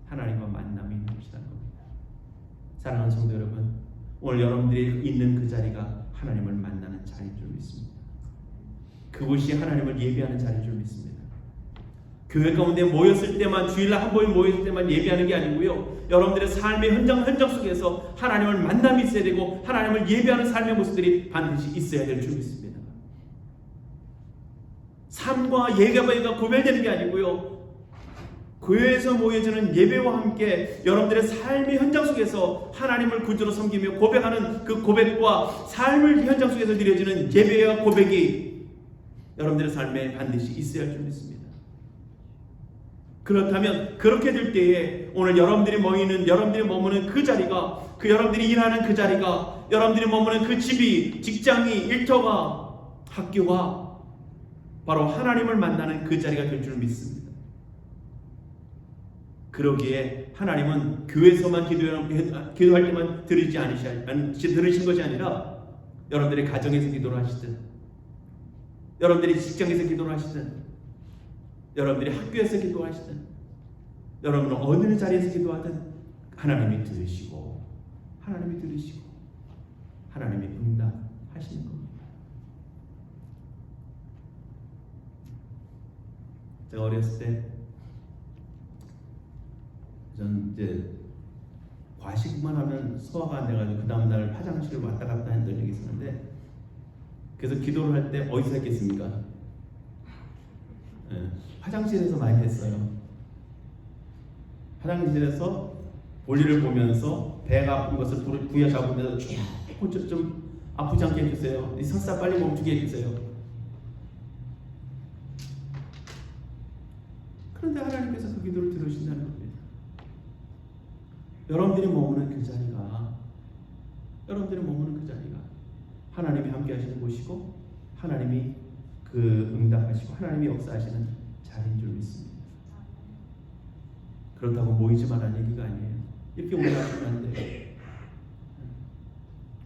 하나님과 만남이 있는 곳이라는 겁니다. 사랑하는 성도 여러분, 오늘 여러분들이 있는 그 자리가 하나님을 만나는 자리인 줄 믿습니다. 그곳이 하나님을 예배하는 자리인 줄 믿습니다. 교회 가운데 모였을 때만, 주일날 한 번에 모였을 때만 예배하는 게 아니고요, 여러분들의 삶의 현장 속에서 하나님을 만남이 있어야 되고 하나님을 예배하는 삶의 모습들이 반드시 있어야 될 줄 믿습니다. 삶과 예배가 구별되는 게 아니고요, 교회에서 모여지는 예배와 함께 여러분들의 삶의 현장 속에서 하나님을 구주로 섬기며 고백하는 그 고백과 삶을 현장 속에서 드려지는 예배와 고백이 여러분들의 삶에 반드시 있어야 할 줄 믿습니다. 그렇다면 그렇게 될 때에 오늘 여러분들이 머무는 그 자리가, 여러분들이 일하는 그 자리가, 여러분들이 머무는 그 집이, 직장이, 일터가, 학교가 바로 하나님을 만나는 그 자리가 될 줄 믿습니다. 그러기에 하나님은 교회에서만 기도할 때만 들으신 것이 아니라 여러분들의 가정에서 기도를 하시든, 여러분들이 직장에서 기도를 하시든, 여러분들이 학교에서 기도하시든, 여러분은 어느 자리에서 기도하든 하나님이 들으시고 하나님이 응답하시는 겁니다. 제가 어렸을 때 전 이제 과식만 하면 소화가 안 돼가지고 그 다음날 화장실을 왔다 갔다 했던 적이 있었는데, 그래서 기도를 할 때 어디서 했겠습니까? 화장실에서 많이 했어요. 화장실에서 볼일을 보면서 배가 아픈 것을 부여잡으면서 쭉 좀 아프지 않게 해주세요. 이 설사 빨리 멈추게 해주세요. 그런데 하나님께서 그 기도를 들으신다는 겁니다. 여러분들이 머무는 그 자리가 하나님이 함께 하시는 곳이고 하나님이 그 응답하시고 하나님이 역사하시는 자리인 줄 믿습니다. 그렇다고 모이지 말라는 얘기가 아니에요. 이렇게 올라가시면 안 돼요.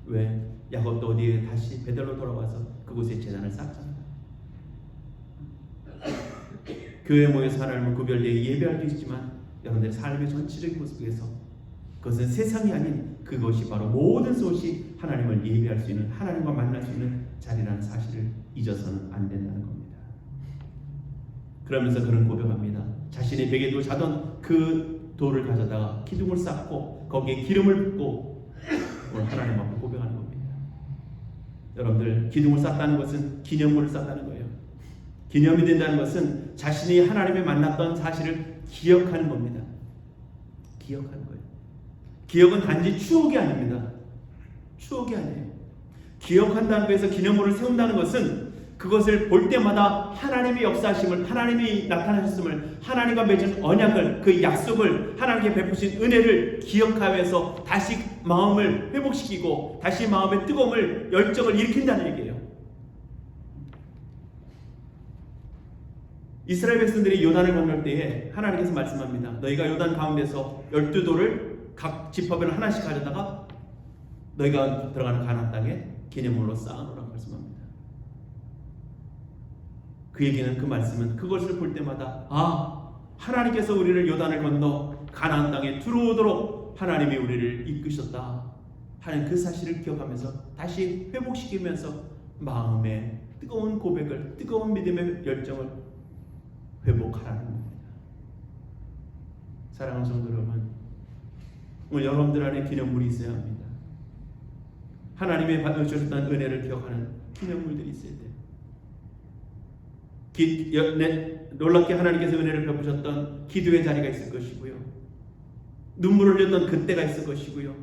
왜? 야곱도 어디에 다시 베델로 돌아와서 그곳에 제단을 쌓잖아요. 교회 모여서 하나님을 구별되어 예배할 수 있지만 여러분들의 삶의 전체적인 모습에서 그것은 세상이 아닌 그것이 바로 모든 것이 하나님을 예배할 수 있는, 하나님과 만날 수 있는 자리라는 사실을 잊어서는 안 된다는 겁니다. 그러면서 그는 고백합니다. 자신이 베개도 자던 그 돌을 가져다가 기둥을 쌓고 거기에 기름을 붓고 오늘 하나님 앞에 고백하는 겁니다. 여러분들, 기둥을 쌓다는 것은 기념물을 쌓다는 거예요. 기념이 된다는 것은 자신이 하나님을 만났던 사실을 기억하는 겁니다. 기억하는 거예요. 기억은 단지 추억이 아닙니다. 추억이 아니에요. 기억한다는 것에서 기념물을 세운다는 것은 그것을 볼 때마다 하나님의 역사하심을, 하나님이 나타나셨음을, 하나님과 맺은 언약을, 그 약속을, 하나님께 베푸신 은혜를 기억하면서 다시 마음을 회복시키고 다시 마음의 뜨거움을, 열정을 일으킨다는 얘기예요. 이스라엘 백성들이 요단을 건널 때에 하나님께서 말씀합니다. 너희가 요단 가운데서 12돌을 각 지파별로 하나씩 가져다가 너희가 들어가는 가나안 땅에 기념물로 쌓아놓으라고 말씀합니다. 그 얘기는, 그 말씀은 그것을 볼 때마다 하나님께서 우리를 요단을 건너 가나안 땅에 들어오도록 하나님이 우리를 이끄셨다 하는 그 사실을 기억하면서 다시 회복시키면서 마음의 뜨거운 고백을, 뜨거운 믿음의 열정을 회복하라는 겁니다. 사랑하는 성도 여러분, 오늘 여러분들 안에 기념물이 있어야 합니다. 하나님의 받으셨던 은혜를 기억하는 기념물들이 있어야 돼요. 놀랍게 하나님께서 은혜를 베푸셨던 기도의 자리가 있을 것이고요. 눈물을 흘렸던 그때가 있을 것이고요.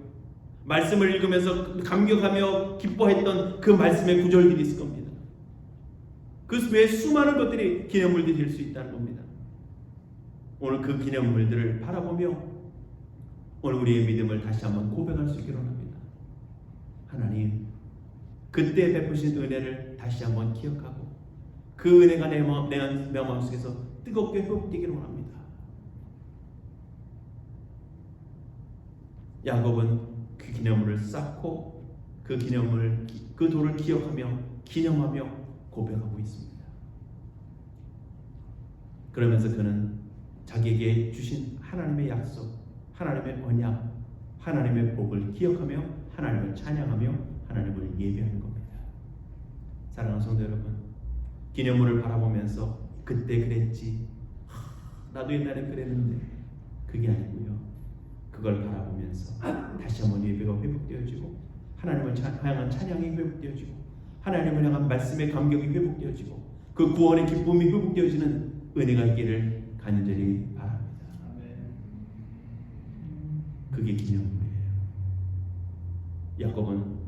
말씀을 읽으면서 감격하며 기뻐했던 그 말씀의 구절들이 있을 겁니다. 그 외에 수많은 것들이 기념물들이 될 수 있다는 겁니다. 오늘 그 기념물들을 바라보며 오늘 우리의 믿음을 다시 한번 고백할 수 있기를 합니다. 하나님, 그때 베푸신 은혜를 다시 한번 기억하고 그 은혜가 내 마음속에서 뜨겁게 회복되기를 원합니다. 야곱은 그 기념물을 쌓고 그 기념을, 그 돌을 기억하며 기념하며 고백하고 있습니다. 그러면서 그는 자기에게 주신 하나님의 약속, 하나님의 언약, 하나님의 복을 기억하며 하나님을 찬양하며 하나님을 예배하는 겁니다. 사랑하는 성도 여러분, 기념물을 바라보면서 그때 그랬지, 나도 옛날에 그랬는데, 그게 아니고요. 그걸 바라보면서 다시 한번 예배가 회복되어지고 하나님을 향한 찬양이 회복되어지고 하나님을 향한 말씀의 감격이 회복되어지고 그 구원의 기쁨이 회복되어지는 은혜가 있기를 간절히 바랍니다. 그게 기념물이에요. 야곱은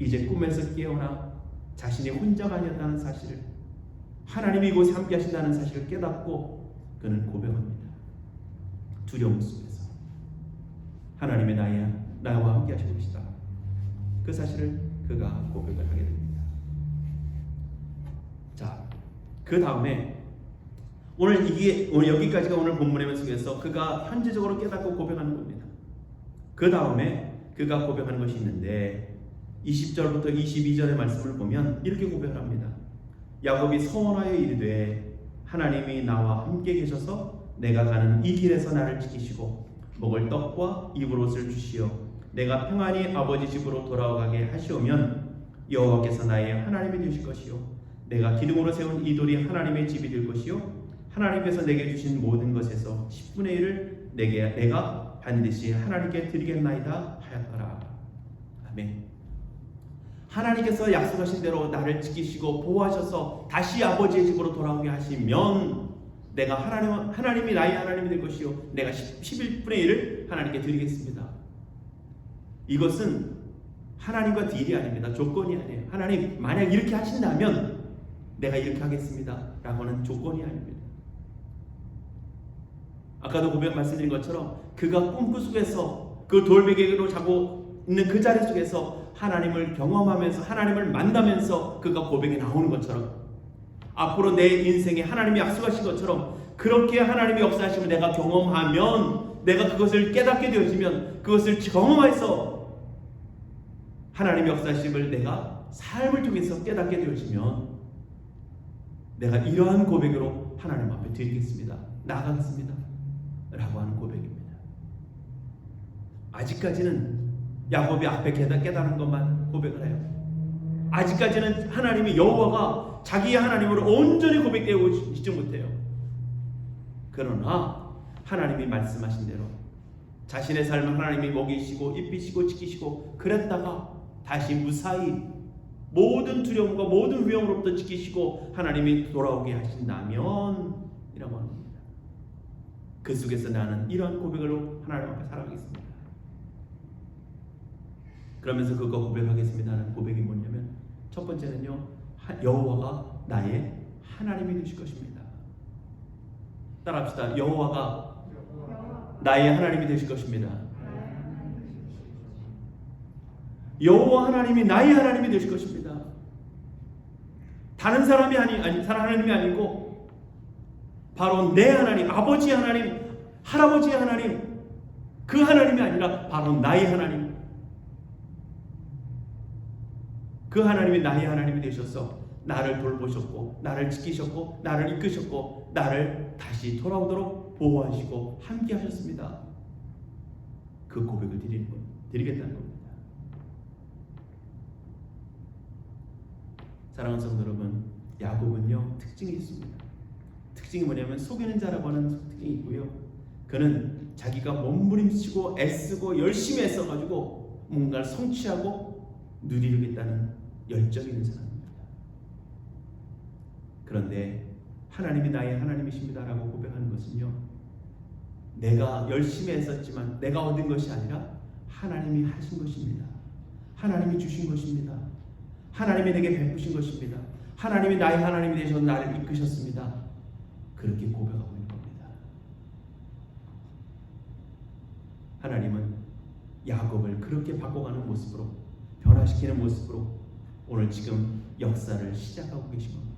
이제 꿈에서 깨어나 자신이 혼자가 아니었다는 사실을, 하나님이 이곳에 함께 하신다는 사실을 깨닫고 그는 고백합니다. 두려움 속에서 하나님의 나와 함께 하시고 계시다, 그 사실을 그가 고백을 하게 됩니다. 자, 그 다음에 오늘 여기까지가 오늘 본문의 속에서 그가 현재적으로 깨닫고 고백하는 겁니다. 그 다음에 그가 고백하는 것이 있는데 20절부터 22절의 말씀을 보면 이렇게 고백을 합니다. 야곱이 서원하여 이르되 하나님이 나와 함께 계셔서 내가 가는 이 길에서 나를 지키시고 먹을 떡과 입을 옷을 주시어 내가 평안히 아버지 집으로 돌아가게 하시오면 여호와께서 나의 하나님이 되실 것이요 내가 기둥으로 세운 이 돌이 하나님의 집이 될 것이요 하나님께서 내게 주신 모든 것에서 10분의 1을 내가 반드시 하나님께 드리겠나이다 하였더라. 아멘. 하나님께서 약속하신 대로 나를 지키시고 보호하셔서 다시 아버지의 집으로 돌아오게 하시면 내가 하나님이 나의 하나님이 될 것이요 내가 11분의 1을 하나님께 드리겠습니다. 이것은 하나님과 딜이 아닙니다. 조건이 아니에요. 하나님 만약 이렇게 하신다면 내가 이렇게 하겠습니다 라고는 조건이 아닙니다. 아까도 말씀드린 것처럼 그가 꿈속에서 그 돌베개로 자고 있는 그 자리 속에서 하나님을 경험하면서 하나님을 만나면서 그가 고백이 나오는 것처럼 앞으로 내 인생에 하나님이 약속하신 것처럼 그렇게 하나님이 역사하심을 내가 경험하면 내가 그것을 깨닫게 되어지면 그것을 경험해서 하나님의 역사하심을 내가 삶을 통해서 깨닫게 되어지면 내가 이러한 고백으로 하나님 앞에 드리겠습니다. 나가겠습니다. 라고 하는 고백입니다. 아직까지는 야곱이 앞에 깨달은 것만 고백을 해요. 아직까지는 하나님이 여호와가 자기의 하나님으로 온전히 고백되고 있지 못해요. 그러나 하나님이 말씀하신 대로 자신의 삶을 하나님이 먹이시고 입히시고 지키시고 그랬다가 다시 무사히 모든 두려움과 모든 위험으로부터 지키시고 하나님이 돌아오게 하신다면 이라고 하는 겁니다. 그 속에서 나는 이러한 고백으로 하나님 앞에 살아가겠습니다. 그러면서 그거 고백하겠습니다 하는 고백이 뭐냐면 첫 번째는요, 여호와가 나의 하나님이 되실 것입니다. 따라합시다. 여호와가 나의 하나님이 되실 것입니다. 여호와 하나님이 나의 하나님이 되실 것입니다. 다른 사람이 하나님이 아니고 바로 내 하나님, 아버지의 하나님, 할아버지의 하나님, 그 하나님이 아니라 바로 나의 하나님. 그 하나님이 나의 하나님이 되셔서 나를 돌보셨고 나를 지키셨고 나를 이끄셨고 나를 다시 돌아오도록 보호하시고 함께 하셨습니다. 그 고백을 드리겠다는 겁니다. 사랑하는 성도 여러분, 야곱은요 특징이 있습니다. 특징이 뭐냐면 속이는 자라고 하는 특징이 있고요. 그는 자기가 몸부림치고 애쓰고 열심히 애써가지고 뭔가를 성취하고 누리겠다는 열정이 있는 사람입니다. 그런데 하나님이 나의 하나님이십니다라고 고백하는 것은요, 내가 열심히 애썼지만 내가 얻은 것이 아니라 하나님이 하신 것입니다. 하나님이 주신 것입니다. 하나님이 내게 베푸신 것입니다. 하나님이 나의 하나님이 되셔서 나를 이끄셨습니다. 그렇게 고백하고 있는 겁니다. 하나님은 야곱을 그렇게 바꿔가는 모습으로, 변화시키는 모습으로 오늘 지금 역사를 시작하고 계신 겁니다.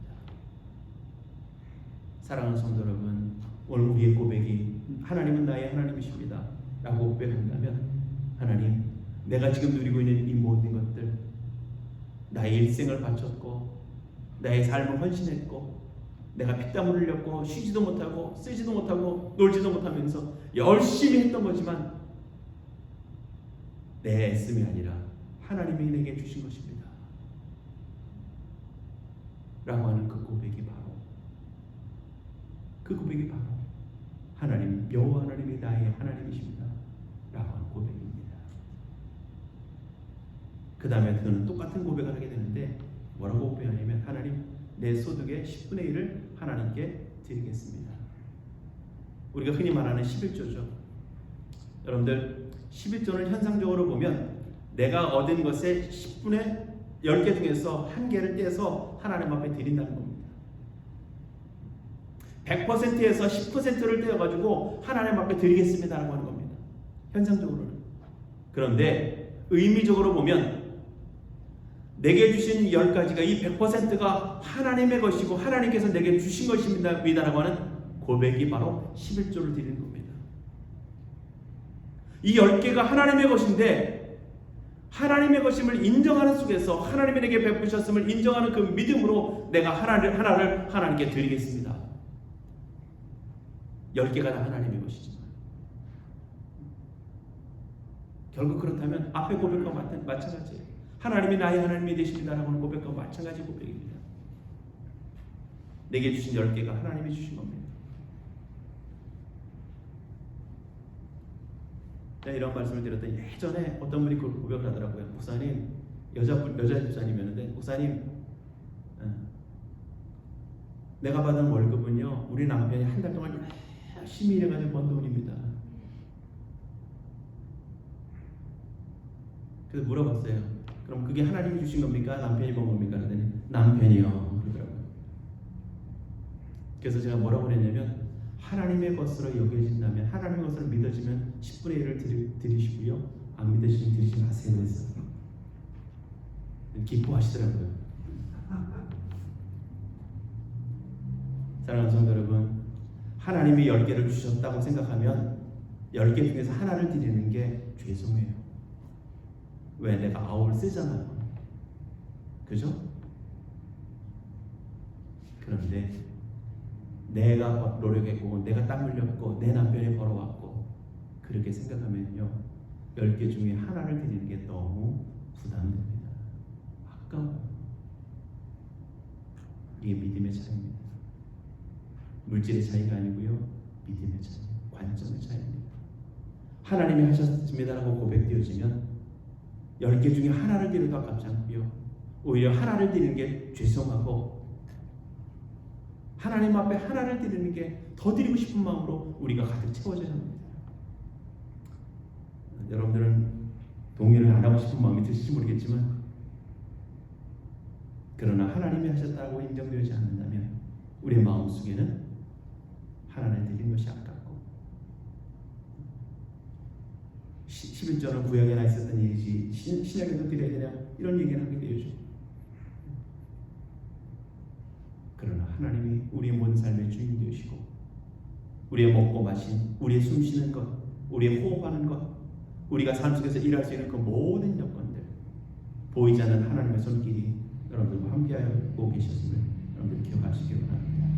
사랑하는 성도 여러분, 오늘 우리의 고백이 하나님은 나의 하나님이십니다 라고 고백한다면, 하나님, 내가 지금 누리고 있는 이 모든 것들, 나의 일생을 바쳤고 나의 삶을 헌신했고 내가 피땀을 흘렸고 쉬지도 못하고 쓰지도 못하고 놀지도 못하면서 열심히 했던 거지만 내 애씀이 아니라 하나님이 내게 주신 것입니다 라고 하는 그 고백이 바로 하나님, 여호와 하나님이 나의 하나님이십니다 라고 하는 고백입니다. 그 다음에 그는 똑같은 고백을 하게 되는데 뭐라고 고백하냐면, 하나님, 내 소득의 10분의 1을 하나님께 드리겠습니다. 우리가 흔히 말하는 11조죠. 여러분들, 11조는 현상적으로 보면 내가 얻은 것의 10분의 10개 중에서 한 개를 떼서 하나님 앞에 드린다는 겁니다. 100%에서 10%를 떼어가지고 하나님 앞에 드리겠습니다라고 하는 겁니다. 현상적으로는. 그런데 의미적으로 보면 내게 주신 10가지가 이 100%가 하나님의 것이고 하나님께서 내게 주신 것입니다라고 하는 고백이 바로 11조를 드리는 겁니다. 이 10개가 하나님의 것인데 하나님의 것임을 인정하는 속에서 하나님이 내게 베푸셨음을 인정하는 그 믿음으로 내가 하나를 하나님께 드리겠습니다. 10개가 다 하나님의 것이지만 결국 그렇다면 앞에 고백과 마찬가지예요. 하나님이 나의 하나님이 되십니다라고 하는 고백과 마찬가지 고백입니다. 내게 주신 10개가 하나님이 주신 겁니다. 제가 이런 말씀을 드렸더니 예전에 어떤 분이 그 고백을 하더라고요. 목사님, 여자 집사님이었는데, 목사님, 내가 받은 월급은요 우리 남편이 한 달 동안 열심히 일해가지고 번 돈입니다. 그래서 물어봤어요. 그럼 그게 하나님이 주신 겁니까? 남편이 번 겁니까? 그랬더니 남편이요 그러더라고요. 그래서 제가 뭐라고 그랬냐면, 하나님의 것으로 여겨진다면, 하나님의 것으로 믿어지면 10분의 1을 드리시고요. 안 믿으시면 드리지 마세요. 그래서 기뻐하시더라고요. 사랑하는 성도 여러분, 하나님이 10개를 주셨다고 생각하면 10개 중에서 하나를 드리는 게 죄송해요. 왜? 내가 9을 쓰잖아요. 그죠? 그런데 내가 노력했고, 내가 땀 흘렸고, 내 남편이 벌어왔고, 그렇게 생각하면요, 10개 중에 하나를 드리는 게 너무 부담됩니다. 아까워요. 이게 믿음의 차이입니다. 물질의 차이가 아니고요, 믿음의 차이, 관점의 차이입니다. 하나님이 하셨습니다라고 고백되어지면 10개 중에 하나를 드려도 아깝지 않고요, 오히려 하나를 드리는 게 죄송하고, 하나님 앞에 하나를 드리는 게 더 드리고 싶은 마음으로 우리가 가득 채워져야 합니다. 여러분들은 동의를 안 하고 싶은 마음이 드실지 모르겠지만, 그러나 하나님이 하셨다고 인정되지 않는다면 우리의 마음속에는 하나를 드리는 것이 아깝고, 11조는 구약에나 있었던 일이지 신약에도 드려야 되냐, 이런 얘기를 하게 되죠. 그러나 하나님이 우리의 모든 삶의 주인이 되시고, 우리의 먹고 마신, 우리의 숨쉬는 것, 우리의 호흡하는 것, 우리가 삶 속에서 일할 수 있는 그 모든 여건들, 보이지 않는 하나님의 손길이 여러분들과 함께하고 계셨음을 여러분들 기억하시기 바랍니다.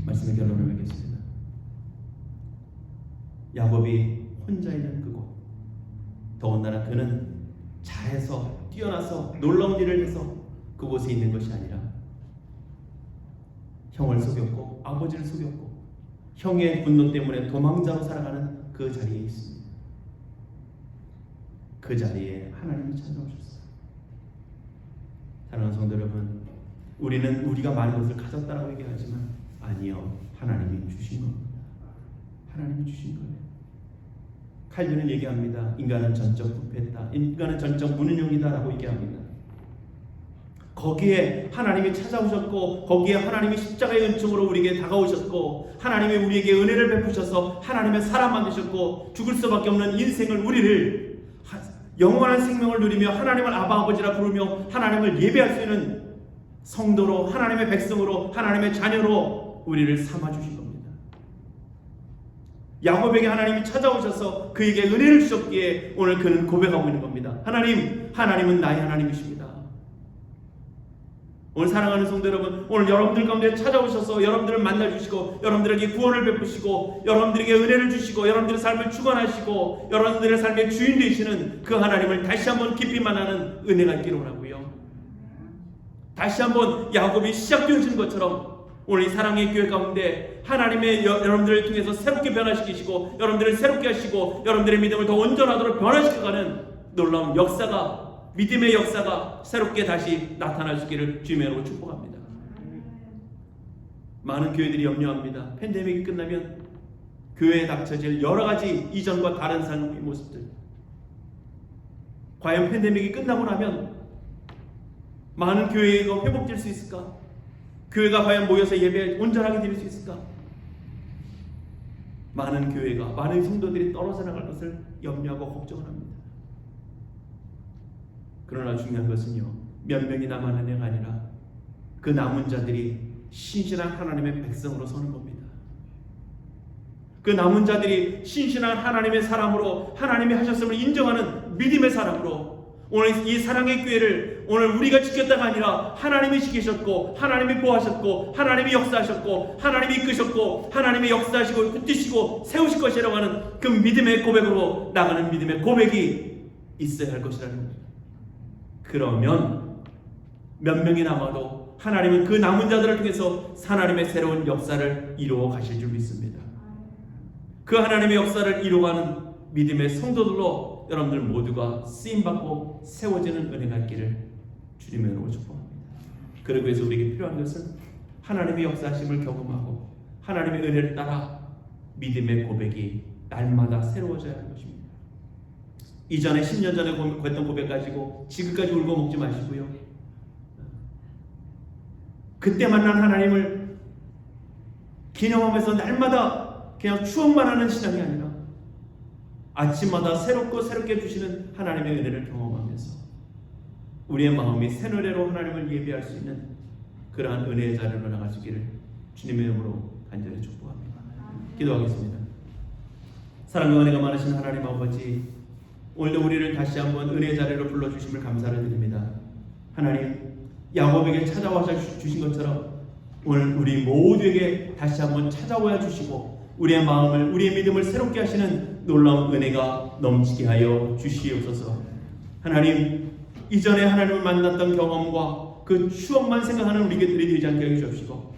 말씀의 결론을 맺겠습니다. 야곱이 혼자 있는 그곳, 더군다나 그는 잘해서 뛰어나서 놀라운 일을 해서 그곳에 있는 것이 아니라 형을 속였고 아버지를 속였고 형의 분노 때문에 도망자로 살아가는 그 자리에 있습니다. 그 자리에 하나님이 찾아오셨어요. 사랑하는 성도 여러분, 우리는 우리가 많은 것을 가졌다라고 얘기하지만 아니요, 하나님이 주신 겁니다. 하나님이 주신 거예요. 칼빈은 얘기합니다. 인간은 전적 부패했다, 인간은 전적 무능력이다라고 얘기합니다. 거기에 하나님이 찾아오셨고, 거기에 하나님이 십자가의 은총으로 우리에게 다가오셨고, 하나님이 우리에게 은혜를 베푸셔서 하나님의 사람 만드셨고, 죽을 수밖에 없는 인생을, 우리를 영원한 생명을 누리며 하나님을 아바 아버지라 부르며 하나님을 예배할 수 있는 성도로, 하나님의 백성으로, 하나님의 자녀로 우리를 삼아주신 겁니다. 야곱에게 하나님이 찾아오셔서 그에게 은혜를 주셨기에 오늘 그는 고백하고 있는 겁니다. 하나님은 나의 하나님이십니다. 오늘 사랑하는 성도 여러분, 오늘 여러분들 가운데 찾아오셔서 여러분들을 만나주시고, 여러분들에게 구원을 베푸시고, 여러분들에게 은혜를 주시고, 여러분들의 삶을 주관하시고, 여러분들의 삶의 주인 되시는 그 하나님을 다시 한번 깊이 만나는 은혜가 있기를 원하고요, 다시 한번 야곱이 시작되어진 것처럼 오늘 이 사랑의 교회 가운데 하나님의 여러분들을 통해서 새롭게 변화시키시고, 여러분들을 새롭게 하시고, 여러분들의 믿음을 더 온전하도록 변화시켜가는 놀라운 역사가, 믿음의 역사가 새롭게 다시 나타날 수 있기를 주님의 이름으로 축복합니다. 많은 교회들이 염려합니다. 팬데믹이 끝나면 교회에 닥쳐질 여러 가지 이전과 다른 삶의 모습들, 과연 팬데믹이 끝나고 나면 많은 교회가 회복될 수 있을까? 교회가 과연 모여서 예배 온전하게 드릴 수 있을까? 많은 교회가, 많은 성도들이 떨어져 나갈 것을 염려하고 걱정을 합니다. 그러나 중요한 것은요, 몇 명이 남아는 애가 아니라 그 남은 자들이 신실한 하나님의 백성으로 서는 겁니다. 그 남은 자들이 신실한 하나님의 사람으로, 하나님이 하셨음을 인정하는 믿음의 사람으로, 오늘 이 사랑의 교회를 오늘 우리가 지켰다가 아니라 하나님이 지키셨고, 하나님이 보호하셨고, 하나님이 역사하셨고, 하나님이 이끄셨고, 하나님이 역사하시고 붙드시고 세우실 것이라고 하는 그 믿음의 고백으로 나가는 믿음의 고백이 있어야 할 것이라는 겁니다. 그러면 몇 명이 남아도 하나님은 그 남은 자들을 통해서 하나님의 새로운 역사를 이루어 가실 줄 믿습니다. 그 하나님의 역사를 이루어가는 믿음의 성도들로 여러분들 모두가 쓰임받고 세워지는 은혜가 있기를 주님의 이름으로 축복합니다. 그러기 위해서 우리에게 필요한 것은 하나님의 역사하심을 경험하고 하나님의 은혜를 따라 믿음의 고백이 날마다 새로워져야 하는 것입니다. 이전에 10년 전에 했던 고백 가지고 지금까지 울고 먹지 마시고요, 그때 만난 하나님을 기념하면서 날마다 그냥 추억만 하는 신앙이 아니라 아침마다 새롭게 주시는 하나님의 은혜를 경험하면서 우리의 마음이 새 노래로 하나님을 예배할 수 있는 그러한 은혜의 자리로 나갈 수 있기를 주님의 이름으로 간절히 축복합니다. 기도하겠습니다. 사랑과 은혜가 많으신 하나님 아버지, 오늘도 우리를 다시 한번 은혜의 자리로 불러주심을 감사를 드립니다. 하나님, 야곱에게 찾아와 주신 것처럼 오늘 우리 모두에게 다시 한번 찾아와 주시고 우리의 마음을, 우리의 믿음을 새롭게 하시는 놀라운 은혜가 넘치게 하여 주시옵소서. 하나님, 이전에 하나님을 만났던 경험과 그 추억만 생각하는 우리들이 되지 않게 해주시옵시고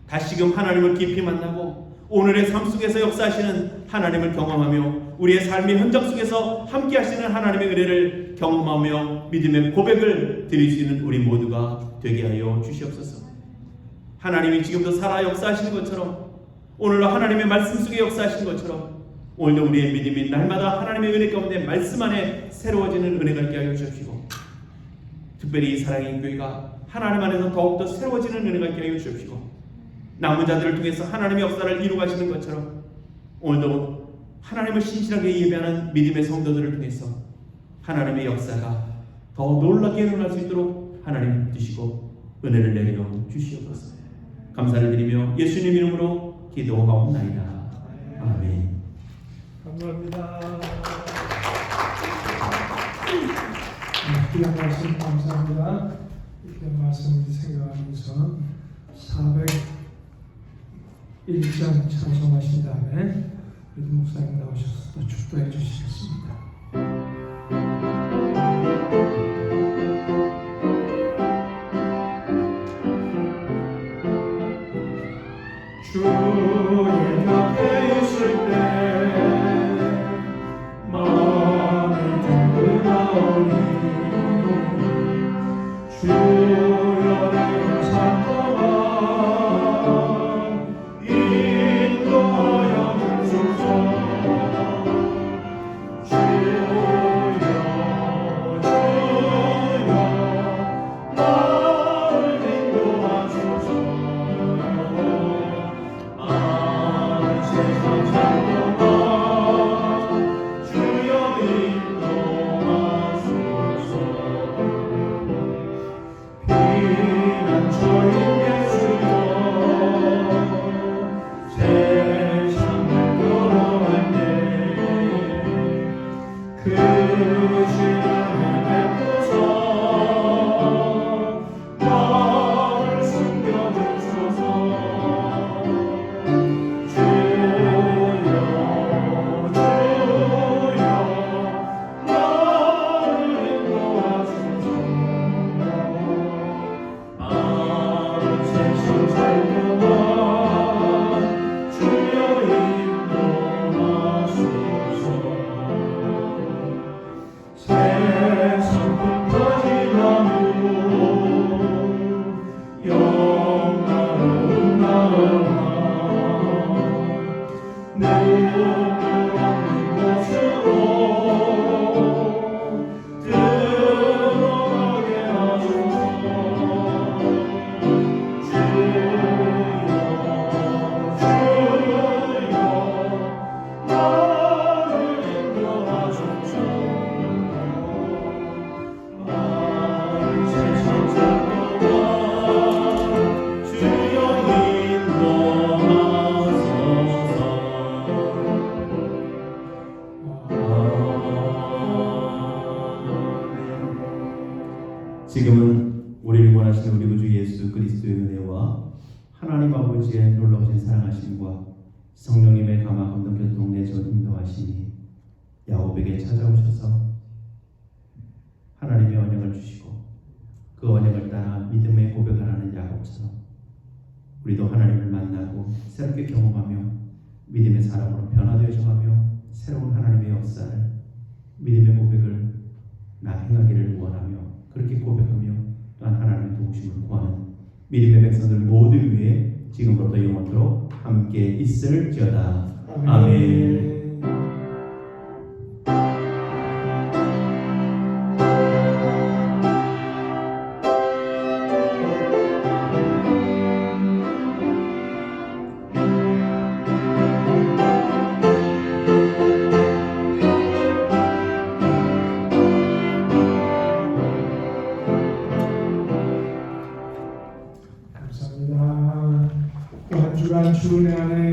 다시금 하나님을 깊이 만나고 오늘의 삶 속에서 역사하시는 하나님을 경험하며 우리의 삶의 현장 속에서 함께 하시는 하나님의 은혜를 경험하며 믿음의 고백을 드릴 수 있는 우리 모두가 되게 하여 주시옵소서. 하나님이 지금도 살아 역사하시는 것처럼 오늘도 하나님의 말씀 속에 역사하시는 것처럼 오늘도 우리의 믿음이 날마다 하나님의 은혜 가운데 말씀 안에 새로워지는 은혜가 있게 하여 주시옵시고 특별히 이 사랑의 교회가 하나님 안에서 더욱더 새로워지는 은혜가 있게 하여 주시옵시고 남은 자들을 통해서 하나님의 역사를 이루가시는 것처럼 오늘도 하나님을 신실하게 예배하는 믿음의 성도들을 통해서 하나님의 역사가 더 놀랍게 일어날 수 있도록 하나님 주시고 은혜를 내려 주시옵소서. 감사를 드리며 예수님 이름으로 기도하옵나이다. 아멘. 감사합니다. 귀한 말씀 감사합니다. 귀한 말씀을 생각하면서 401장 찬송하신 다음에 목사님 나오셔서 또 축도해 주시겠습니다. 주의 곁에 있을 때 마음이 든든하오니 주여 내 산동안 인도하여 주소서. 지금은 우리를 원하시는 우리 구주 예수 그리스도의 은혜와 하나님 아버지의 놀라우신 사랑하심과 성령님의 감화 감동 교통 내전 인도하심이 야곱에게 찾아오셔서 하나님의 언약을 주시고 그 언약을 따라 믿음의 고백하라는 야곱처럼 우리도 하나님을 만나고 새롭게 경험하며 믿음의 사람으로 변화되어져가며 새로운 하나님의 역사를 믿음의 고백을 나 행하기를 원하며 그렇게 고백하며 또한 하나님의 도우심을 구하는 믿음의 백성들 모두 위에 지금부터 영원토록 함께 있을지어다. 아멘. 주은혜 안에